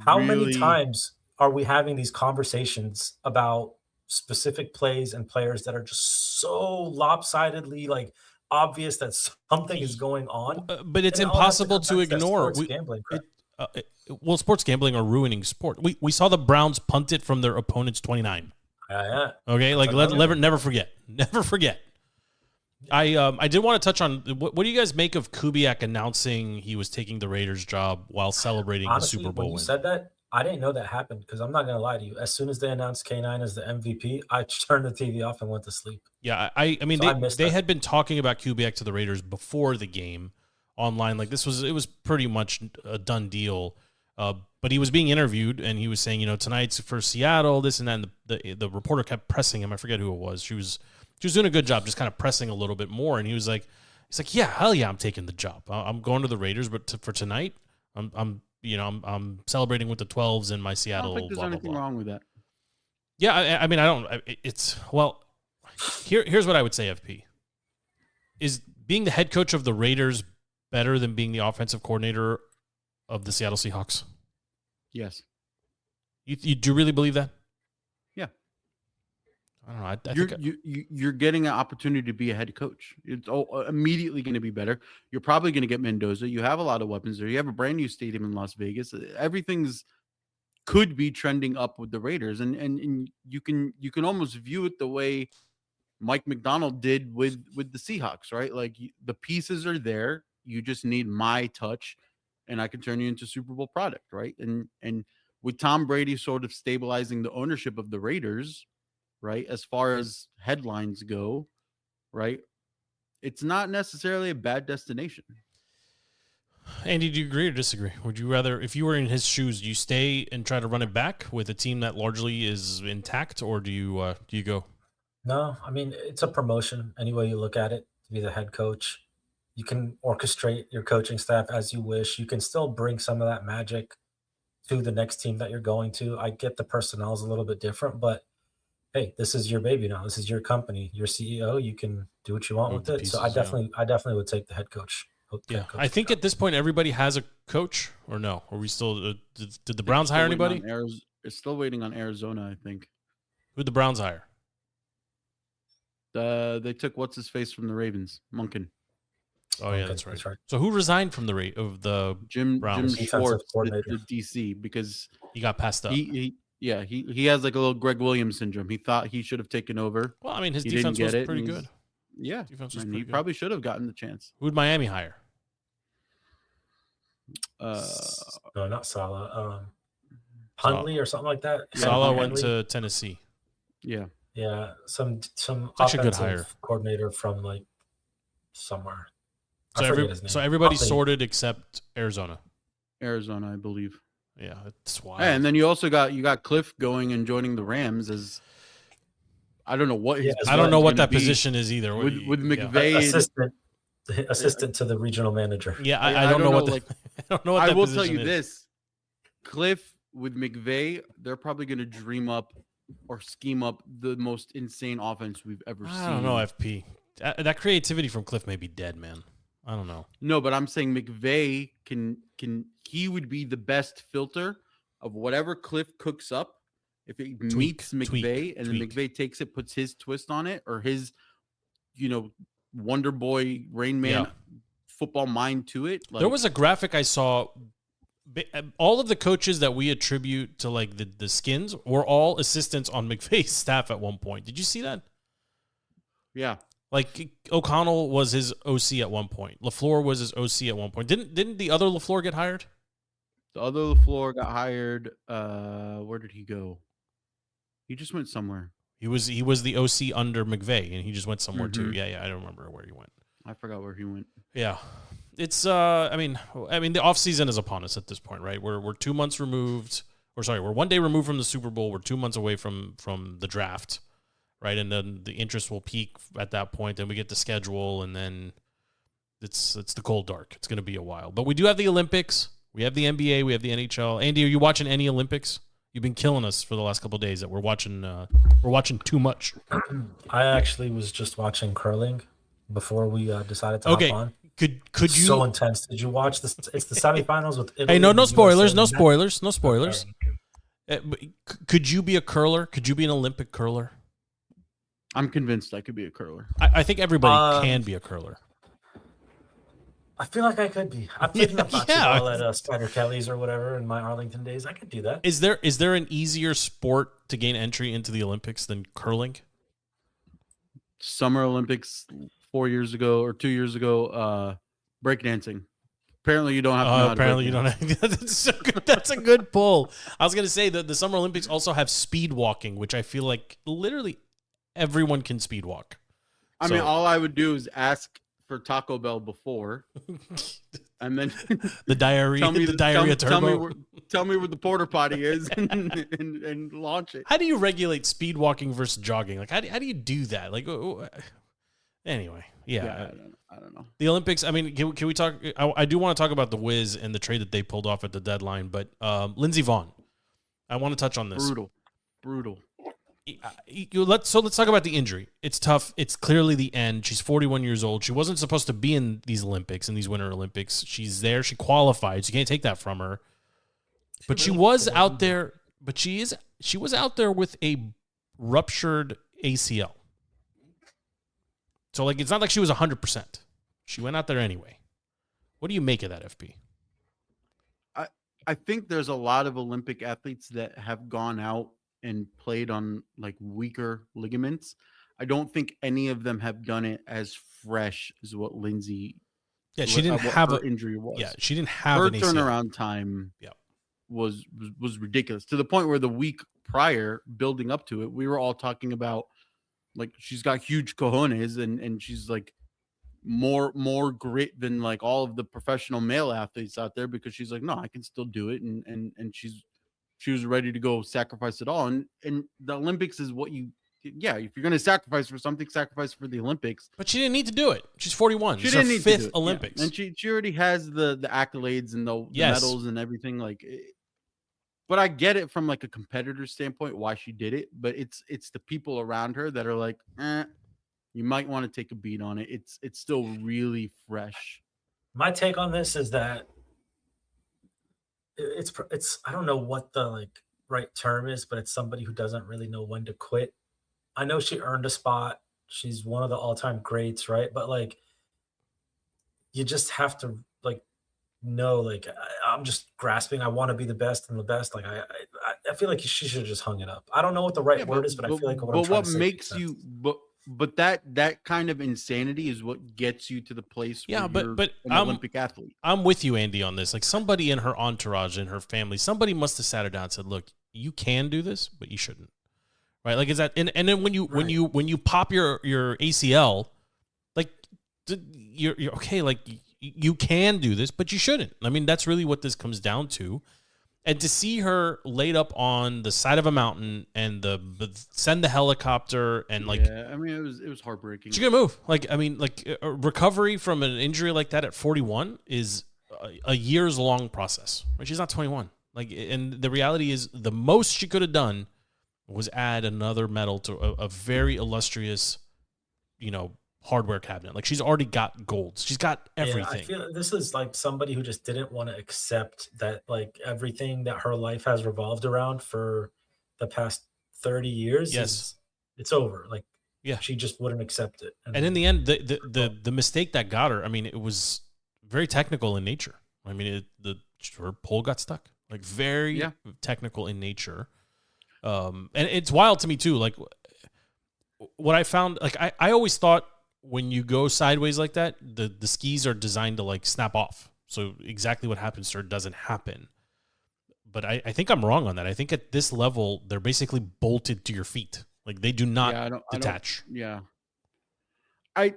How many times are we having these conversations about specific plays and players that are just so lopsidedly like obvious that something is going on? But it's impossible to ignore. Sports gambling are ruining sport. We saw the Browns punt it from their opponent's 29. Yeah. Okay, like never forget. Never forget. I did want to touch on what do you guys make of Kubiak announcing he was taking the Raiders job while celebrating Honestly, the Super Bowl when you win? said that, I didn't know that happened because I'm not gonna lie to you. As soon as they announced K9 as the MVP, I turned the TV off and went to sleep. Yeah, I mean So I missed they that. had been talking about Kubiak to the Raiders before the game online. Like it was pretty much a done deal. But he was being interviewed and he was saying, tonight's for Seattle, this and that. And the reporter kept pressing him. I forget who it was. She was doing a good job, just kind of pressing a little bit more. And he's like, yeah, hell yeah, I'm taking the job. I'm going to the Raiders, but for tonight, I'm celebrating with the 12s in my Seattle. I don't think there's anything wrong with that. Yeah, I mean, I don't. Here's what I would say. FP is being the head coach of the Raiders better than being the offensive coordinator of the Seattle Seahawks? Yes. You do really believe that? Yeah. I don't know. I think you're getting an opportunity to be a head coach. It's immediately going to be better. You're probably going to get Mendoza. You have a lot of weapons there. You have a brand new stadium in Las Vegas. Everything's could be trending up with the Raiders, and you can almost view it the way Mike McDonald did with the Seahawks, right? Like the pieces are there. You just need my touch, and I can turn you into Super Bowl product, right? And with Tom Brady sort of stabilizing the ownership of the Raiders, right, as far as headlines go, right, it's not necessarily a bad destination. Andy, do you agree or disagree? Would you rather, if you were in his shoes, do you stay and try to run it back with a team that largely is intact, or do you go? No, I mean, it's a promotion any way you look at it to be the head coach. You can orchestrate your coaching staff as you wish. You can still bring some of that magic to the next team that you're going to. I get the personnel is a little bit different, but hey, this is your baby now. This is your company, your CEO. You can do what you want with it. So I definitely would take the head coach. Yeah, I think at this point everybody has a coach, or no? Are we still? Did the Browns hire anybody? It's still waiting on Arizona, I think. Who'd the Browns hire? They took what's his face from the Ravens, Monken. Oh yeah, that's right. So who resigned from the Jim Browns? Jim Schwartz, the DC, because he got passed up. He has like a little Greg Williams syndrome. He thought he should have taken over. Well, I mean, his defense was pretty good. Yeah, he probably should have gotten the chance. Who'd Miami hire? No, not Salah. Huntley or something like that. Salah went to Tennessee. Yeah. Yeah, some Such a good offensive hire. coordinator from like somewhere. So everybody sorted except Arizona. Arizona, I believe. Yeah, it's wild. And then you also got Cliff going and joining the Rams as I don't know what I don't know what that position is either. With McVay, assistant to the regional manager. Yeah, I don't know what I don't know what. I that will position tell you is. this: Cliff with McVay, they're probably going to dream up or scheme up the most insane offense we've ever seen. I don't know, FP. That creativity from Cliff may be dead, man. I don't know. No, but I'm saying McVay he would be the best filter of whatever Cliff cooks up. If it meets McVay and then McVay takes it, puts his twist on it, or his, Wonder Boy, Rain Man football mind to it. There was a graphic I saw. All of the coaches that we attribute to like the Skins were all assistants on McVay's staff at one point. Did you see that? Yeah. Like O'Connell was his OC at one point. LaFleur was his OC at one point. Didn't the other LaFleur get hired? The other LaFleur got hired. Where did he go? He just went somewhere. He was the OC under McVay, and he just went somewhere too. Yeah. I don't remember where he went. I forgot where he went. Yeah. It's I mean the offseason is upon us at this point, right? We're 2 months removed, we're 1 day removed from the Super Bowl. We're 2 months away from the draft, right? And then the interest will peak at that point. Then we get the schedule, and then it's the cold dark. It's going to be a while, but we do have the Olympics. We have the NBA. We have the NHL. Andy, are you watching any Olympics? You've been killing us for the last couple of days that we're watching too much. I actually was just watching curling before we decided to hop on. Could you? So intense. Did you watch this? It's the semifinals with Italy. Hey, no spoilers. No spoilers. Could you be a curler? Could you be an Olympic curler? I'm convinced I could be a curler. I think everybody can be a curler. I feel like I could be. I played enough basketball at Spider Kelly's or whatever in my Arlington days. I could do that. Is there an easier sport to gain entry into the Olympics than curling? Summer Olympics 4 years ago or 2 years ago, breakdancing. Apparently, you don't have to know how to apparently you don't breakdance. have that's, so good. That's a good pull. I was gonna say that the Summer Olympics also have speed walking, which I feel like literally everyone can speed walk. I mean, all I would do is ask for Taco Bell before, and then the diarrhea, turbo. Tell me where the porta potty is, and launch it. How do you regulate speed walking versus jogging? Like, how do you do that? Like, anyway, yeah. I don't know. The Olympics. I mean, can we talk? I do want to talk about the Wiz and the trade that they pulled off at the deadline, but Lindsey Vonn. I want to touch on this. Brutal. Let's talk about the injury. It's tough. It's clearly the end. She's 41 years old. She wasn't supposed to be in these Olympics, in these Winter Olympics. She's there. She qualified. So you can't take that from her. But she was out there. But she was out there with a ruptured ACL. So like, it's not like she was 100%. She went out there anyway. What do you make of that, FP? I think there's a lot of Olympic athletes that have gone out and played on like weaker ligaments. I don't think any of them have done it as fresh as what Lindsay. Yeah, she didn't have her an injury was. Yeah, she didn't have her an ACL. turnaround time. Yeah. Was ridiculous, to the point where the week prior, building up to it, we were all talking about like she's got huge cojones and she's like more grit than like all of the professional male athletes out there, because she's like, no, I can still do it, and she was ready to go sacrifice it all. And the Olympics is what if you're going to sacrifice for something, sacrifice for the Olympics. But she didn't need to do it. She's 41. She She's didn't her need fifth to do it. Olympics. Yeah. And she already has the accolades and the medals and everything. Like, but I get it from like a competitor standpoint why she did it. But it's the people around her that are like, you might want to take a beat on it. It's still really fresh. My take on this is that it's I don't know what the like right term is, but it's somebody who doesn't really know when to quit. I know she earned a spot. She's one of the all-time greats, right? But like, you just have to like know, like, I'm just grasping. I want to be the best and the best. Like, I feel like she should have just hung it up. I don't know what the right word is, but I feel like what makes you but that kind of insanity is what gets you to the place where you're an Olympic athlete. I'm with you, Andy, on this. Like, somebody in her entourage, in her family, somebody must have sat her down and said, look, you can do this, but you shouldn't. Right? Like, is that and then when you pop your ACL, like, you're okay, like, you can do this, but you shouldn't. I mean, that's really what this comes down to. And to see her laid up on the side of a mountain and send the helicopter and like, yeah, I mean, it was heartbreaking. She's gonna move. Like, I mean, like, a recovery from an injury like that at 41 is a years long process. Right? She's not 21. Like, and the reality is, the most she could have done was add another medal to a very illustrious, hardware cabinet. Like, she's already got golds. She's got everything. I feel this is like somebody who just didn't want to accept that, like, everything that her life has revolved around for the past 30 years. Yes. It's over. Like, yeah, she just wouldn't accept it. And in the end, the mistake that got her, I mean, it was very technical in nature. I mean, her pole got stuck. Like, very technical in nature. And it's wild to me too. Like, what I found, like, I always thought, when you go sideways like that, the skis are designed to like snap off. So exactly what happens to her doesn't happen. But I think I'm wrong on that. I think at this level, they're basically bolted to your feet. Like, they do not detach. I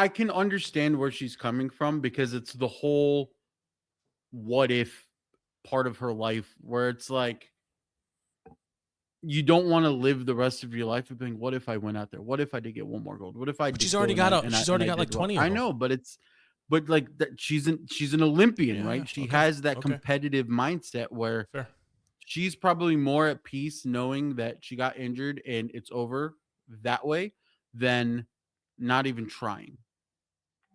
can understand where she's coming from, because it's the whole what if part of her life where it's like, you don't want to live the rest of your life of being, what if I went out there? What if I did get one more gold? What if I? But she's already got like 20. I know, but like that she's an Olympian, right? She has that competitive mindset where she's probably more at peace knowing that she got injured and it's over that way than not even trying.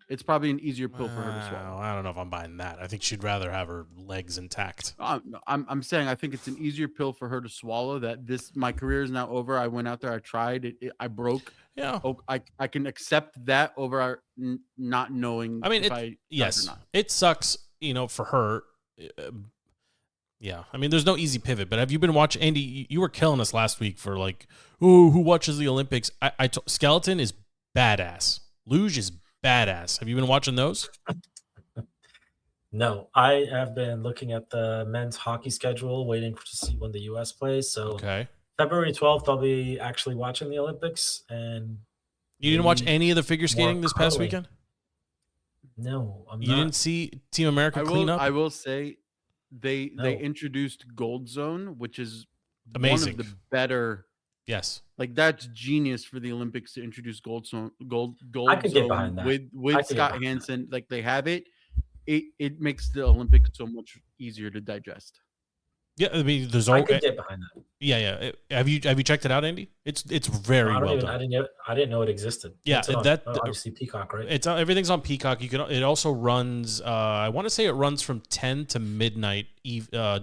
It's probably an easier pill for her to swallow. I don't know if I'm buying that. I think she'd rather have her legs intact. I'm saying I think it's an easier pill for her to swallow, that my career is now over. I went out there, I tried, I broke. Yeah. I can accept that over not knowing. I mean, or not. It sucks, for her. Yeah. I mean, there's no easy pivot, but have you been watching, Andy? You were killing us last week for like, who watches the Olympics? Skeleton is badass. Luge is badass. Have you been watching those? No, I have been looking at the men's hockey schedule, waiting to see when the U.S. plays. So Okay. February 12th, I'll be actually watching the Olympics. And You didn't watch maybe any of the figure skating more this past curling. weekend? No, I'm You not. didn't see Team America clean up? I will say they No. introduced Gold Zone, which is Amazing. one of the better. Yes. Like that's genius for the Olympics to introduce Gold Zone. Gold I could get Zone behind that. with I could get Scott behind Hansen. Like they have it. It makes the Olympics so much easier to digest. Yeah, I mean, there's I all. could get behind that. Yeah. Have you checked it out, Andy? It's very well done. I didn't know it existed. Yeah, It's on, that- obviously Peacock, right? It's everything's on Peacock. It also runs. I want to say it runs from 10 to midnight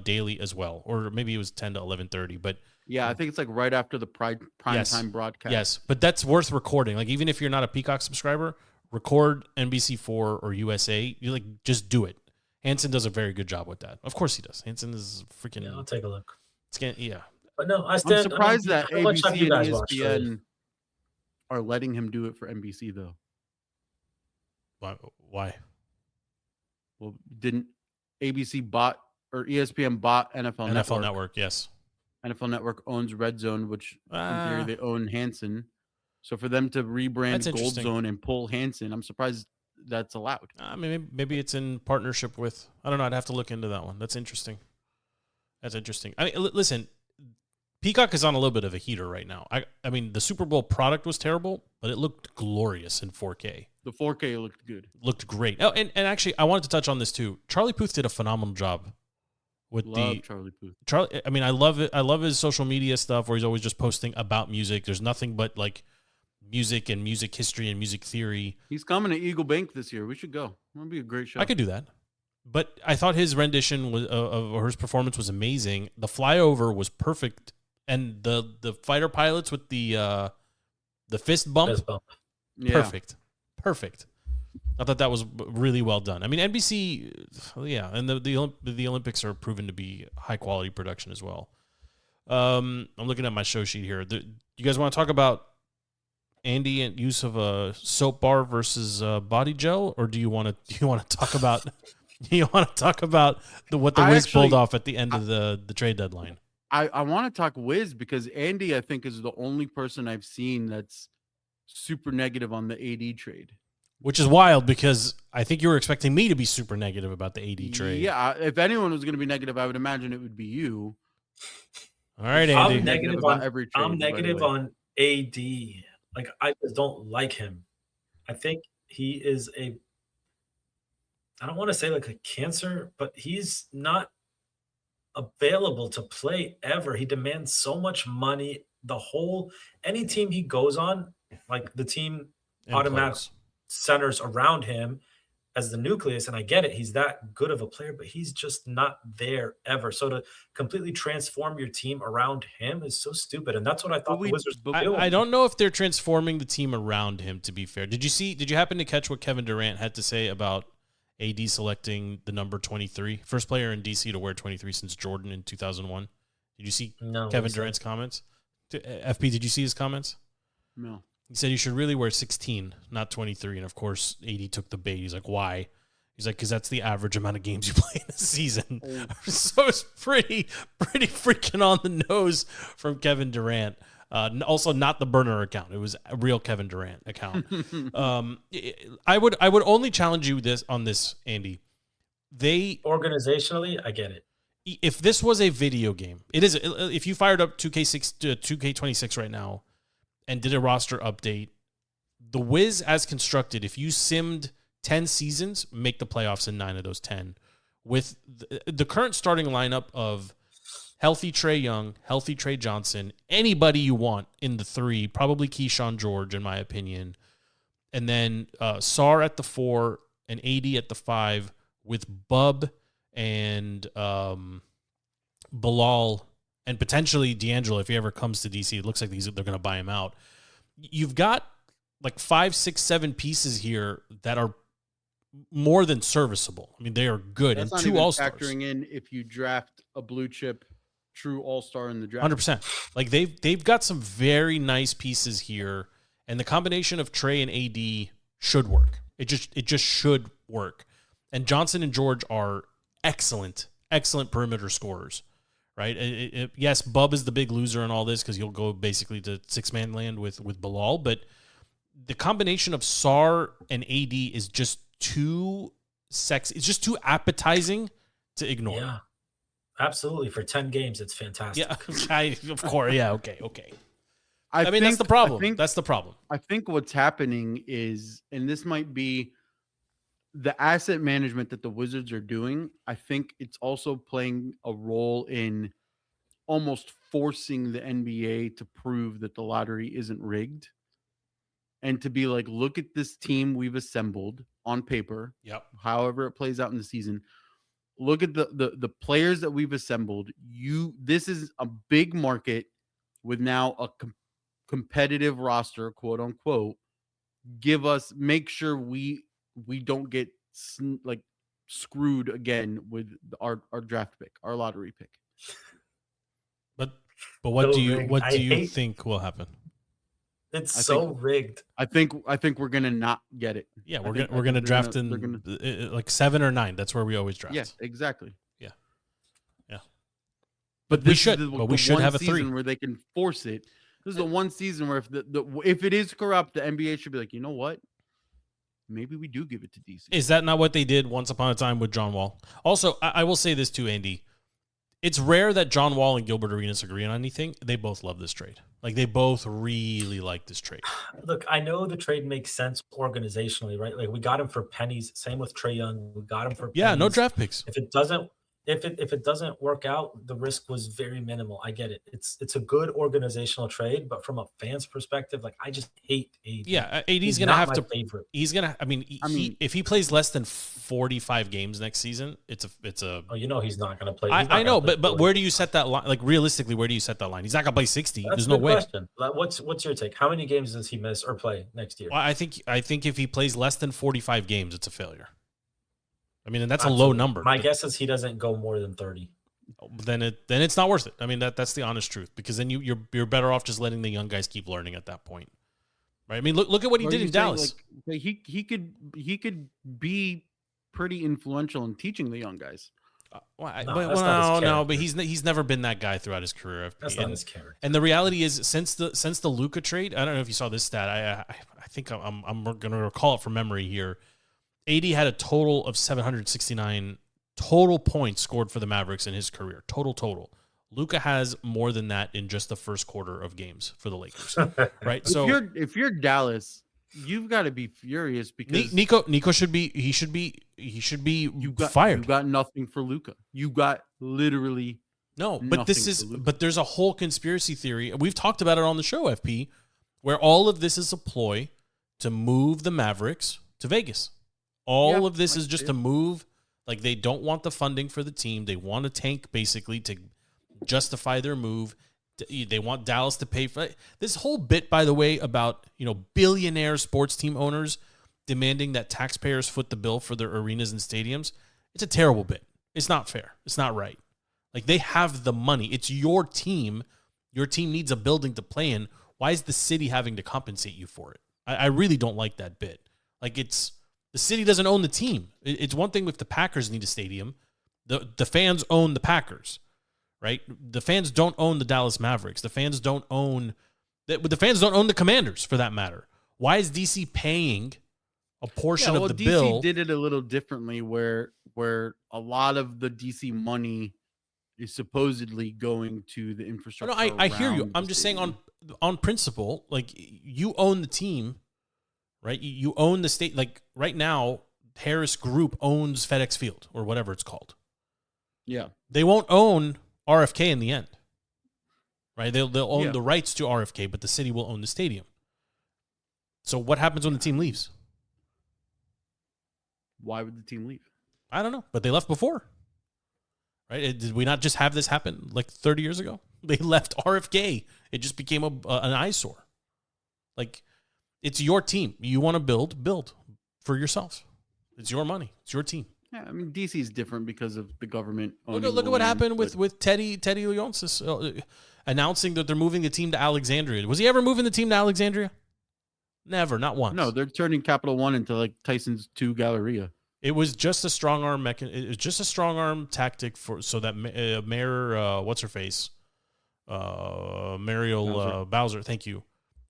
daily as well, or maybe it was 10 to 11:30. But Yeah, I think it's like right after the prime Yes. time broadcast. yes, but that's worth recording. Like even if you're not a Peacock subscriber, record NBC4 or USA. You like just do it. Hansen does a very good job with that. Of course he does. Hansen is freaking. Yeah, I'll take a look. Yeah. But no, I'm surprised that how much have ABC you guys and watched already? ESPN are letting him do it for NBC though. Why? Well, didn't ABC bought or ESPN bought NFL NFL Network. Yes. NFL Network owns Red Zone, which in Ah. theory they own Hansen. So for them to rebrand That's Gold interesting. Zone and pull Hansen, I'm surprised that's allowed. I mean, maybe it's in partnership with. I don't know. I'd have to look into that one. That's interesting. I mean, listen, Peacock is on a little bit of a heater right now. I mean, the Super Bowl product was terrible, but it looked glorious in 4K. The 4K looked good. Looked great. Oh, and actually, I wanted to touch on this too. Charlie Puth did a phenomenal job with Love Charlie Puth. Charlie. I mean, I love it. I love his social media stuff where he's always just posting about music. There's nothing but like music and music history and music theory. He's coming to Eagle Bank this year. We should go. It'll be a great show. I could do that. But I thought his rendition was or his performance was amazing. The flyover was perfect, and the fighter pilots with the fist bump, Fist bump. Yeah. perfect. I thought that was really well done. I mean, NBC, yeah, and the Olympics are proven to be high quality production as well. I'm looking at my show sheet here. You guys want to talk about Andy and use of a soap bar versus body gel, or do you want to talk about? You want to talk about what the Wiz pulled off at the end of the trade deadline? I want to talk Wiz because Andy, I think, is the only person I've seen that's super negative on the AD trade. Which is wild because I think you were expecting me to be super negative about the AD trade. Yeah, if anyone was going to be negative, I would imagine it would be you. All right, Andy. I'm negative about on every trade, I'm by the negative way. on AD. Like I just don't like him. I think he is I don't want to say like a cancer, but he's not available to play ever. He demands so much money. Any team he goes on, like the team automatic centers around him as the nucleus. And I get it. He's that good of a player, but he's just not there ever. So to completely transform your team around him is so stupid. And that's what I thought the Wizards were doing. I don't know if they're transforming the team around him, to be fair. Did you happen to catch what Kevin Durant had to say about AD selecting the number 23? First player in DC to wear 23 since Jordan in 2001. Did you see Kevin Durant's comments? FP, did you see his comments? No. He said you should really wear 16, not 23. And of course, AD took the bait. He's like, why? He's like, because that's the average amount of games you play in a season. So it's pretty freaking on the nose from Kevin Durant. Also, not the burner account. It was a real Kevin Durant account. I would only challenge you on this, Andy. Organizationally, I get it. If this was a video game, it is. If you fired up 2K26 right now and did a roster update, the Wiz as constructed, if you simmed 10 seasons, make the playoffs in 9 of those 10. With the current starting lineup of healthy Trae Young, healthy Trae Johnson, anybody you want in the 3, probably Keyshawn George, in my opinion. And then Sar at the 4 and AD at the 5 with Bub and Bilal and potentially D'Angelo if he ever comes to DC. It looks like they're going to buy him out. You've got like 5, 6, 7 pieces here that are more than serviceable. I mean, they are good. That's and not 2 even All-Stars. factoring in if you draft a blue chip true All-Star in the draft. 100%. Like they've got some very nice pieces here, and the combination of Trae and AD should work. It just should work. And Johnson and George are excellent perimeter scorers, right? Yes, Bub is the big loser in all this because he'll go basically to 6-man land with Bilal, but the combination of Sarr and AD is just too sexy. It's just too appetizing to ignore. Yeah, absolutely. For 10 games, it's fantastic. Yeah, of course. Yeah, okay. I mean, think, that's the problem. That's the problem. I think what's happening is, and this might be the asset management that the Wizards are doing, I think it's also playing a role in almost forcing the NBA to prove that the lottery isn't rigged. And to be like, look at this team we've assembled on paper. Yep. However it plays out in the season. Look at the players that we've assembled. This is a big market with now a competitive roster, quote unquote. Make sure we don't get screwed again with our draft pick, our lottery pick. But what do you think will happen? It's so rigged. I think we're gonna not get it. Yeah, we're gonna draft like 7 or 9. That's where we always draft. Yeah, exactly. Yeah. But we should have a 3 where they can force it. This is the one season where if it is corrupt, the NBA should be like, you know what? Maybe we do give it to DC. Is that not what they did once upon a time with John Wall? Also, I will say this too, Andy. It's rare that John Wall and Gilbert Arenas agree on anything. They both love this trade. Like, they both really like this trade. Look, I know the trade makes sense organizationally, right? Like, we got him for pennies. Same with Trae Young. We got him for pennies. No draft picks. If it doesn't work out, the risk was very minimal. I get it. It's a good organizational trade, but from a fan's perspective, like, I just hate AD. Yeah, AD's gonna have to. Favorite. He's gonna. I mean, if he plays less than 45 games next season, it's a. Oh, he's not gonna play. I know, but where do you set that line? Like, realistically, where do you set that line? He's not gonna play 60. That's There's no way. Question. What's your take? How many games does he miss or play next year? Well, I think if he plays less than 45 games, it's a failure. I mean, and that's a low number. My guess is he doesn't go more than 30. Then it's not worth it. I mean, that's the honest truth, because then you're better off just letting the young guys keep learning at that point, right? I mean, look at what he did in Dallas. Like, he could be pretty influential in teaching the young guys. But he's never been that guy throughout his career. That's not his character. And the reality is, since the Luka trade, I don't know if you saw this stat. I think I'm going to recall it from memory here. AD had a total of 769 total points scored for the Mavericks in his career. Total. Luka has more than that in just the first quarter of games for the Lakers. Right? So if you're Dallas, you've got to be furious because Nico should be fired. You got nothing for Luka. You got literally no. But there's a whole conspiracy theory. We've talked about it on the show, FP, where all of this is a ploy to move the Mavericks to Vegas. All of this is just a move. Like, they don't want the funding for the team. They want to tank, basically, to justify their move. They want Dallas to pay for it. This whole bit, by the way, about billionaire sports team owners demanding that taxpayers foot the bill for their arenas and stadiums, it's a terrible bit. It's not fair. It's not right. Like, they have the money. It's your team. Your team needs a building to play in. Why is the city having to compensate you for it? I really don't like that bit. Like, the city doesn't own the team. It's one thing if the Packers need a stadium. The fans own the Packers, right? The fans don't own the Dallas Mavericks. The fans don't own the Commanders, for that matter. Why is DC paying a portion of the DC bill? DC did it a little differently, where a lot of the DC money is supposedly going to the infrastructure. No, I hear you. I'm just saying on principle, like, you own the team. Right, you own the state. Like, right now, Harris Group owns FedEx Field, or whatever it's called. Yeah, they won't own RFK in the end. Right, they'll own the rights to RFK, but the city will own the stadium. So what happens when the team leaves? Why would the team leave? I don't know, but they left before. Right? Did we not just have this happen like 30 years ago? They left RFK. It just became an eyesore. Like, it's your team. You want to build for yourself. It's your money. It's your team. Yeah, I mean, DC is different because of the government. Look at what happened with Teddy Leonsis announcing that they're moving the team to Alexandria. Was he ever moving the team to Alexandria? Never, not once. No, they're turning Capital One into like Tyson's 2 Galleria. It was just a strong arm it was just a strong arm tactic so that Mayor what's her face, Mariel Bowser, thank you,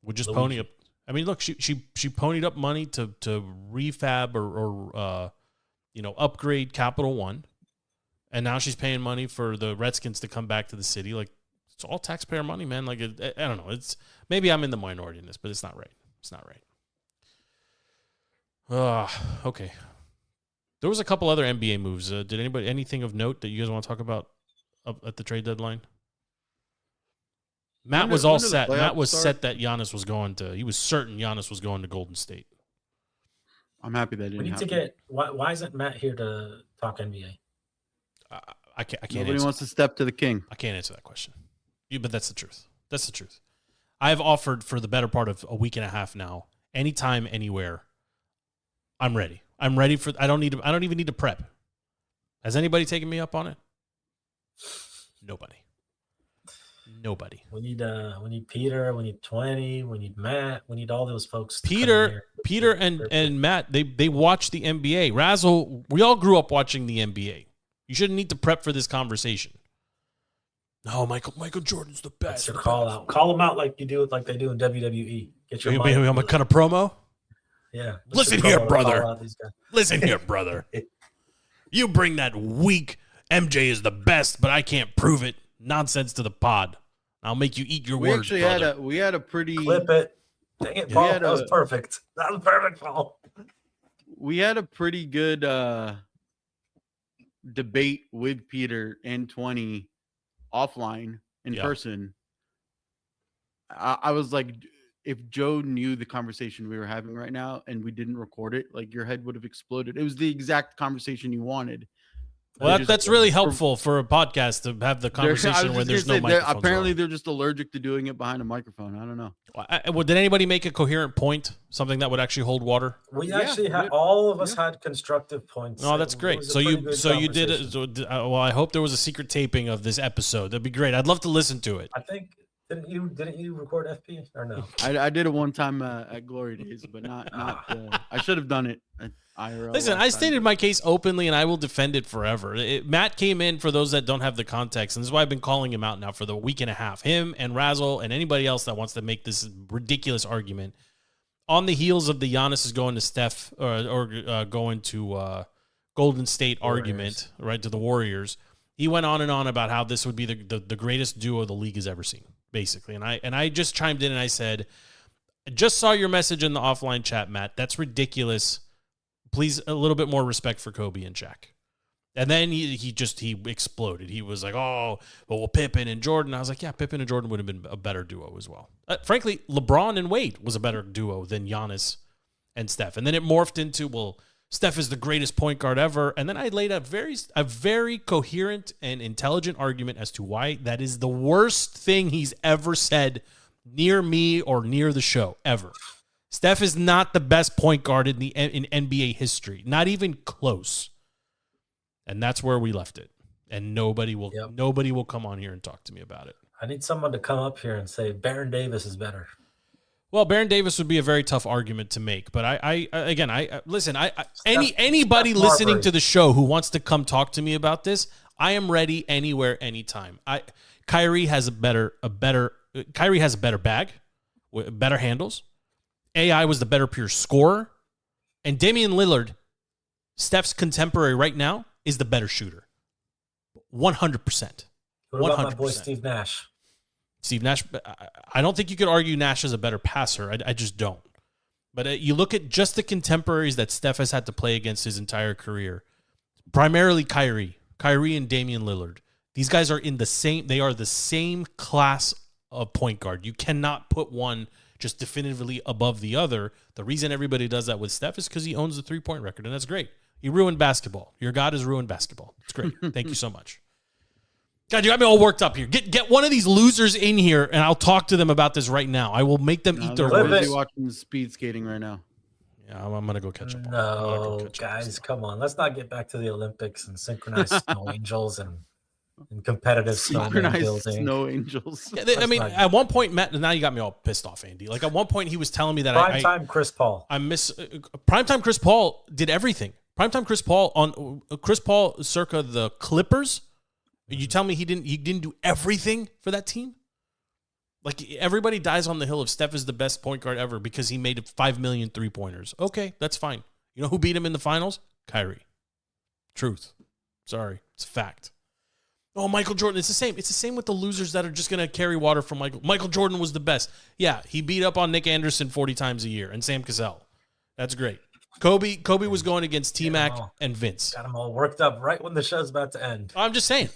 would just pony up. I mean, look, she ponied up money to refab or upgrade Capital One, and now she's paying money for the Redskins to come back to the city. Like, it's all taxpayer money, man. Like, I don't know. It's maybe I'm in the minority in this, but it's not right. It's not right. Okay. There was a couple other NBA moves. Did anything of note that you guys want to talk about at the trade deadline? Matt was all set. Matt was set that Giannis was going to. He was certain Giannis was going to Golden State. I'm happy that didn't We need happen. to get. Why isn't Matt here to talk NBA? I can't. Nobody wants to step to the king. I can't answer that question. But that's the truth. That's the truth. I've offered for the better part of a week and a half now. Anytime, anywhere. I'm ready. I'm ready for. I don't even need to prep. Has anybody taken me up on it? Nobody. We need Peter. We need 20. We need Matt. We need all those folks. Peter and Matt. They watch the NBA. Razzle. We all grew up watching the NBA. You shouldn't need to prep for this conversation. No, Michael Jordan's the best. That's your call out. Call them out like they do in WWE. Get your mind. I'm a kind of promo. Yeah. Listen here, brother. Listen here, brother. You bring that weak MJ is the best, but I can't prove it. Nonsense to the pod. I'll make you eat your words. We had a pretty clip it. Dang it, Paul. That was perfect. That was perfect, Paul. We had a pretty good debate with Peter and 20 offline in person. I was like, if Joe knew the conversation we were having right now and we didn't record it, like your head would have exploded. It was the exact conversation you wanted. Well, that's really helpful for a podcast to have the conversation when there's no microphone. Apparently, they're just allergic to doing it behind a microphone. I don't know. Well, did anybody make a coherent point? Something that would actually hold water? We actually had all of us had constructive points. Oh, that's great. So you did it. Well, I hope there was a secret taping of this episode. That'd be great. I'd love to listen to it. I think didn't you record FP or no? I did it one time at Glory Days, but not. I should have done it. Listen, I stated my case openly, and I will defend it forever. Matt came in, for those that don't have the context, and this is why I've been calling him out now for the week and a half. Him and Razzle and anybody else that wants to make this ridiculous argument on the heels of the Giannis is going to Steph or going to Golden State Warriors argument, right, to the Warriors. He went on and on about how this would be the greatest duo the league has ever seen, basically. And I just chimed in and I said, I just saw your message in the offline chat, Matt. That's ridiculous. Please, a little bit more respect for Kobe and Shaq. And then he exploded. He was like, oh, well, Pippen and Jordan. I was like, yeah, Pippen and Jordan would have been a better duo as well. Frankly, LeBron and Wade was a better duo than Giannis and Steph. And then it morphed into, well, Steph is the greatest point guard ever. And then I laid a very coherent and intelligent argument as to why that is the worst thing he's ever said near me or near the show, ever. Steph is not the best point guard in NBA history, not even close. And that's where we left it. And nobody will come on here and talk to me about it. I need someone to come up here and say Baron Davis is better. Well, Baron Davis would be a very tough argument to make, but I listen. Anybody listening to the show who wants to come talk to me about this, I am ready anywhere, anytime. Kyrie has a better bag, better handles. AI was the better pure scorer. And Damian Lillard, Steph's contemporary right now, is the better shooter. 100%. What about my boy Steve Nash? Steve Nash, I don't think you could argue Nash is a better passer. I just don't. But you look at just the contemporaries that Steph has had to play against his entire career. Primarily Kyrie and Damian Lillard. These guys are they are the same class of point guard. You cannot put one just definitively above the other. The reason everybody does that with Steph is because he owns the 3-point record, and that's great. He ruined basketball. Your God has ruined basketball. It's great. Thank you so much. God, you got me all worked up here. Get one of these losers in here, and I'll talk to them about this right now. I will make them eat their words. They're watching speed skating right now. Yeah, I'm going to go catch up. No, guys, come on. Let's not get back to the Olympics and synchronized snow angels and and competitive snowman Synchronized building. snow angels. Yeah, I mean, at one point, Matt. Now you got me all pissed off, Andy. Like at one point, he was telling me that Primetime Chris Paul. I miss primetime. Chris Paul did everything. Primetime Chris Paul on Chris Paul circa the Clippers. You tell me he didn't do everything for that team? Like everybody dies on the hill of Steph is the best point guard ever because he made 5 million 3-pointers. Okay, that's fine. You know who beat him in the finals? Kyrie. Truth. Sorry, it's a fact. Oh, Michael Jordan. It's the same. It's the same with the losers that are just going to carry water from Michael. Michael Jordan was the best. Yeah, he beat up on Nick Anderson 40 times a year and Sam Cassell. That's great. Kobe was going against T-Mac and Vince. Got them all worked up right when the show's about to end. I'm just saying.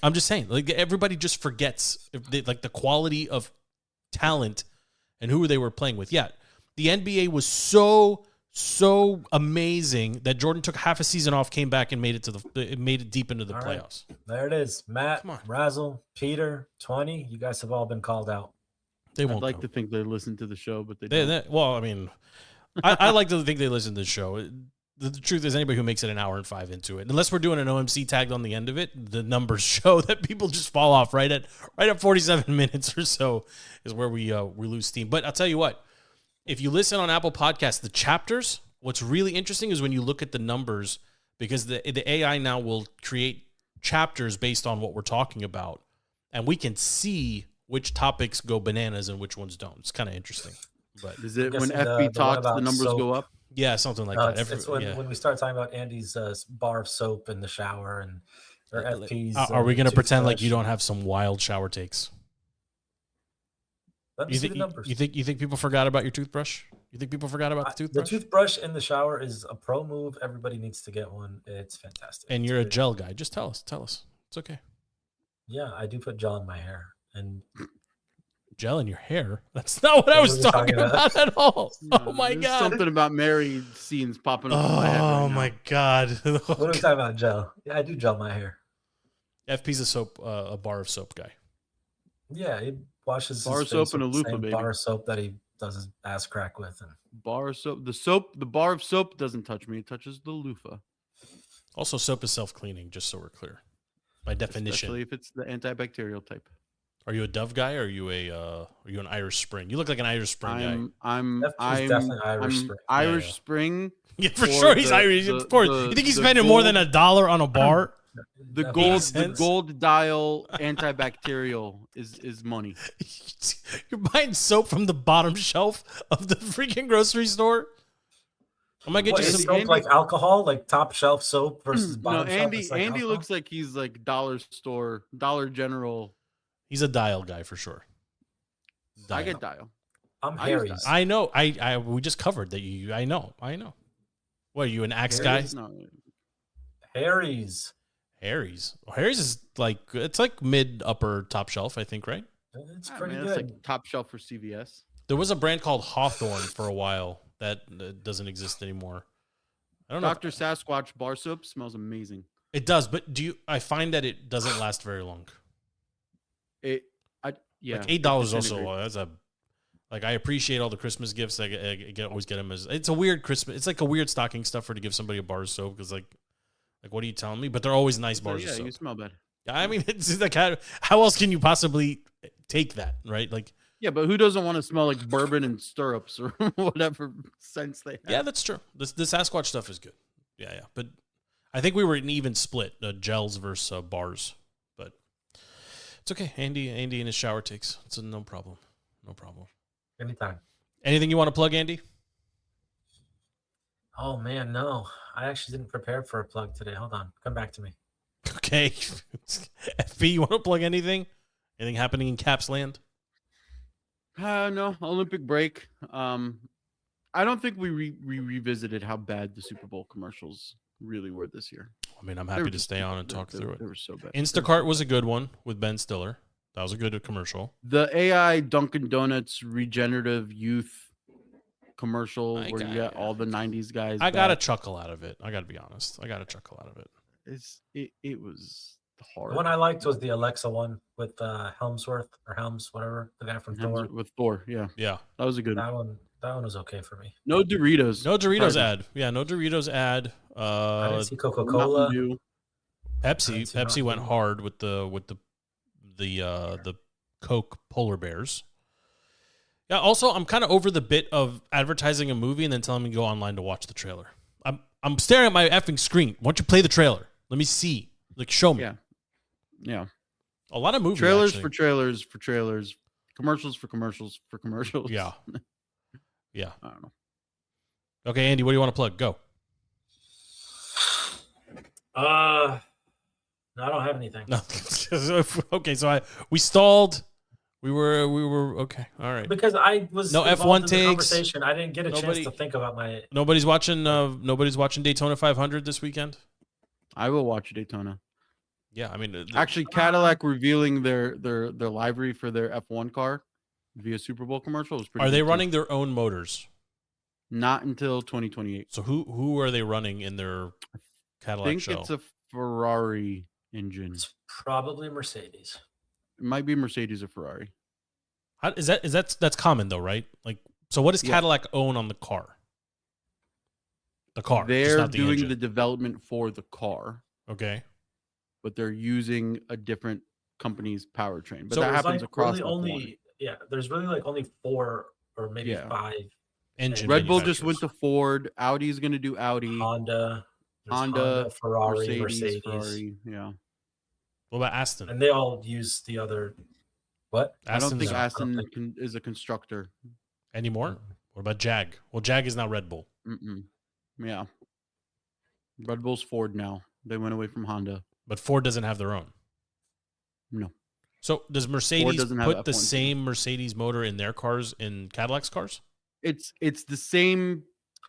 Like everybody just forgets like the quality of talent and who they were playing with. Yeah, the NBA was so amazing that Jordan took half a season off, came back, and made it deep into the playoffs. Right. There it is. Matt, Razzle, Peter, 20. You guys have all been called out. They won't. I'd like to think they listen to the show, but they don't. Well, I mean, I like to think they listen to the show. The truth is, anybody who makes it an hour and 5 into it, unless we're doing an OMC tagged on the end of it, the numbers show that people just fall off right at 47 minutes or so is where we lose steam. But I'll tell you what, if you listen on Apple Podcasts, the chapters, what's really interesting is when you look at the numbers, because the AI now will create chapters based on what we're talking about, and we can see which topics go bananas and which ones don't. It's kind of interesting. But is it when FB talks, the numbers go up? Yeah, something like that. It's when we start talking about Andy's bar of soap in the shower or FP's. Are we going to pretend like you don't have some wild shower takes? Let me see the numbers. You think people forgot about your toothbrush? You think people forgot about the toothbrush? The toothbrush in the shower is a pro move. Everybody needs to get one. It's fantastic. And you're a gel guy. Just tell us. It's okay. Yeah, I do put gel in my hair. And gel in your hair? That's not what I was talking about at all. Oh my God. Something about married scenes popping up in my head right my God. What are we talking about, gel? Yeah, I do gel my hair. FP's a bar of soap guy. Yeah, he washes bar his soap face and a with the loofah, same baby. bar of soap that he does his ass crack with. And bar of soap. The bar of soap doesn't touch me. It touches the loofah. Also, soap is self-cleaning, just so we're clear. By definition. Especially if it's the antibacterial type. Are you a Dove guy or are you an Irish Spring? You look like an Irish Spring guy. I'm definitely Irish Spring. Irish Spring. Yeah, for sure he's Irish. Of course. You think he's spending more than $1 on a bar? The gold dial antibacterial is money. You're buying soap from the bottom shelf of the freaking grocery store? I'm gonna get you some soap, like alcohol, like top shelf soap versus bottom Andy, shelf. Like Andy alcohol? looks like he's like Dollar Store, Dollar General. He's a dial guy for sure. Dial. I get dial. I'm Harry's. I know. We just covered that you. I know. What are you, an Axe guy? No. Harry's. Well, Harry's is like it's like mid upper top shelf, I think, right? It's pretty good. It's like top shelf for CVS. There was a brand called Hawthorne for a while that doesn't exist anymore. I don't know. Dr. Sasquatch bar soap smells amazing. It does, but I find that it doesn't last very long. Yeah, like $8 also. That's I appreciate all the Christmas gifts. I always get them it's a weird Christmas. It's like a weird stocking stuffer to give somebody a bar of soap because like what are you telling me? But they're always nice bars of soap. Yeah, you smell better. I mean, it's like how else can you possibly take that, right? Like. Yeah, but who doesn't want to smell like bourbon and stirrups or whatever sense they have? Yeah, that's true. This Sasquatch stuff is good. Yeah. But I think we were an even split, gels versus bars. But it's okay. Andy and his shower takes. It's no problem. No problem. Anytime. Anything you want to plug, Andy? Oh, man, no. I actually didn't prepare for a plug today. Hold on. Come back to me. Okay. FB, you want to plug anything? Anything happening in Caps land? No, Olympic break. I don't think we revisited how bad the Super Bowl commercials really were this year. I mean, I'm happy to stay on and talk through it. They were so bad. Instacart was a good one with Ben Stiller. That was a good commercial. The AI Dunkin' Donuts regenerative youth commercial where you got all the 90s guys. I got a chuckle out of it. I got to be honest. I got a chuckle out of it. It was hard. The one I liked was the Alexa one with Helms, whatever, the guy from Thor. With Thor, yeah. That was a good one. That one was okay for me. No Doritos. No Doritos ad. Yeah, no Doritos ad. I didn't see Coca-Cola. Pepsi went hard with the the Coke polar bears. Yeah. Also, I'm kind of over the bit of advertising a movie and then telling me to go online to watch the trailer. I'm staring at my effing screen. Why don't you play the trailer? Let me see. Like, show me. Yeah. A lot of movies. Trailers actually. for trailers for trailers. Commercials for commercials for commercials. Yeah. Yeah. I don't know. Okay, Andy, what do you want to plug? Go. No, I don't have anything. No. Okay, so we stalled. We were okay. All right. Because I was no involved F1 in the takes. conversation. I didn't get a chance to think about my. Nobody's watching Daytona 500 this weekend. I will watch Daytona. Yeah, I mean, actually, Cadillac revealing their livery for their F1 car via Super Bowl commercial was pretty. Are they good running too. their own motors? Not until 2028. So who are they running in their Cadillac I think show? it's a Ferrari engine. It's probably Mercedes. It might be Mercedes or Ferrari. How, that's common though, right? Like, so what does Cadillac own on the car? The car. They're the doing engine. the development for the car. Okay. But they're using a different company's powertrain. But So that there's happens like across really F1. there's really like only 4 or maybe 5 engine. Red Bull just went to Ford. Audi's going to do Audi. Honda, Ferrari, Mercedes. Ferrari. Yeah. What about Aston? And they all use the other. What? I don't think Aston is a constructor anymore. What about Jag? Well, Jag is now Red Bull. Yeah. Red Bull's Ford now. They went away from Honda. But Ford doesn't have their own. No. So does Mercedes put the F1 same Mercedes motor in their cars in Cadillac's cars? It's the same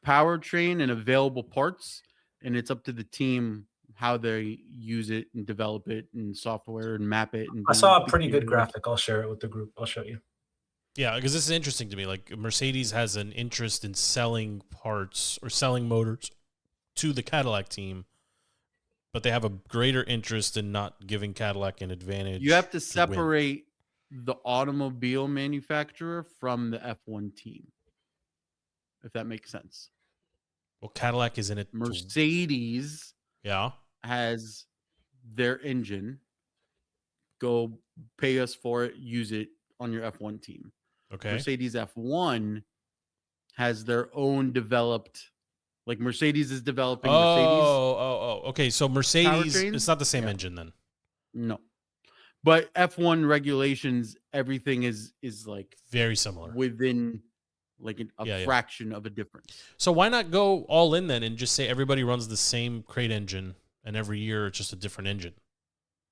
powertrain and available parts, and it's up to the team how they use it and develop it and software and map it. And I saw a pretty good graphic. I'll share it with the group. I'll show you. Yeah, because this is interesting to me. Like Mercedes has an interest in selling parts or selling motors to the Cadillac team, but they have a greater interest in not giving Cadillac an advantage. You have to separate the automobile manufacturer from the F1 team, if that makes sense. Well, Cadillac is in it. Mercedes has their engine. Go pay us for it. Use it on your F1 team. Okay. Mercedes F1 has their own developed, like Mercedes is developing Mercedes. Okay. So Mercedes, powertrain? It's not the same engine then. No. But F1 regulations, everything is like very similar within like a fraction of a difference. So why not go all in then and just say everybody runs the same crate engine and every year it's just a different engine?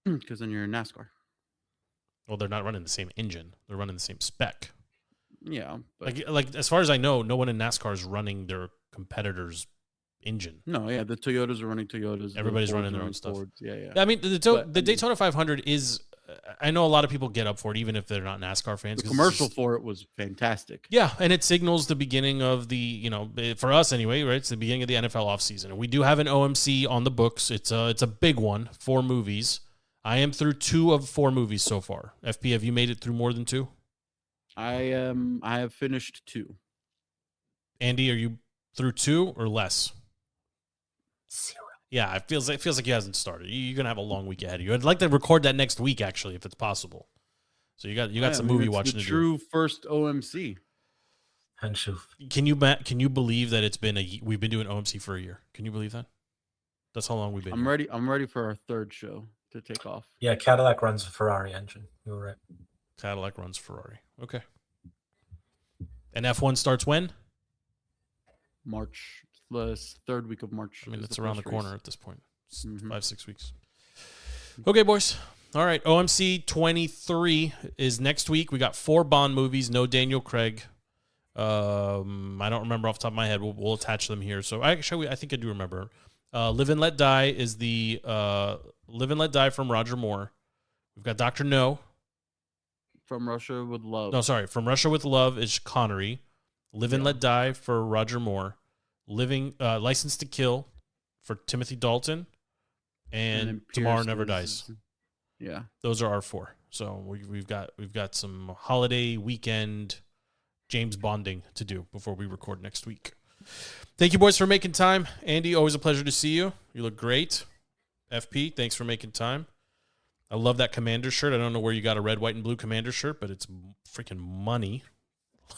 Because then you're in NASCAR. Well, they're not running the same engine. They're running the same spec. Yeah. But like as far as I know, no one in NASCAR is running their competitor's engine. No, yeah. The Toyotas are running Toyotas. Everybody's running their own stuff. Fords. Yeah. I mean, the Daytona 500 is, I know a lot of people get up for it, even if they're not NASCAR fans. The commercial for it was fantastic. Yeah, and it signals the beginning of the, for us anyway, right? It's the beginning of the NFL offseason. And we do have an OMC on the books. It's a big one, 4 movies. I am through 2 of 4 movies so far. FP, have you made it through more than 2? I have finished 2. Andy, are you through 2 or less? 0. Yeah, it feels like he hasn't started. You're gonna have a long week ahead of you. I'd like to record that next week, actually, if it's possible. So you got some movie watching to do. True first OMC. Can you believe that we've been doing OMC for a year? Can you believe that? That's how long we've been. I'm ready for our 3rd show to take off. Yeah, Cadillac runs a Ferrari engine. You were right. Cadillac runs Ferrari. Okay. And F1 starts when? March. The 3rd week of March. I mean, it's around the corner at this point. 5-6 weeks. Mm-hmm. Okay, boys. All right. OMC 23 is next week. We got 4 Bond movies. No Daniel Craig. I don't remember off the top of my head. We'll attach them here. So I think I do remember. Live and Let Die is the Live and Let Die from Roger Moore. We've got Dr. No. From Russia with Love. No, sorry. From Russia with Love is Connery. Live and Let Die for Roger Moore. License to Kill for Timothy Dalton. And Tomorrow Never Dies. Yeah. Those are our 4. So we've got some holiday weekend James Bonding to do before we record next week. Thank you, boys, for making time. Andy, always a pleasure to see you. You look great. FP, thanks for making time. I love that Commander shirt. I don't know where you got a red, white, and blue Commander shirt, but it's freaking money.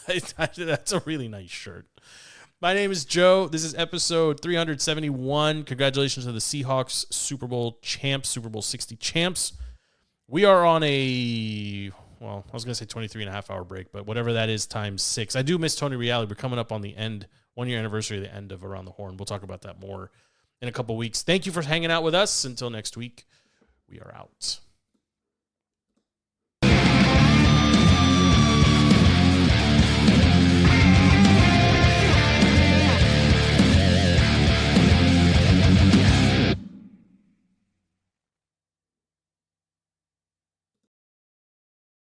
That's a really nice shirt. My name is Joe. This is episode 371. Congratulations to the Seahawks Super Bowl champs, Super Bowl 60 champs. We are on I was going to say 23 and a half hour break, but whatever that is times 6. I do miss Tony Reali. We're coming up on the end, 1 year anniversary of the end of Around the Horn. We'll talk about that more in a couple weeks. Thank you for hanging out with us. Until next week, we are out.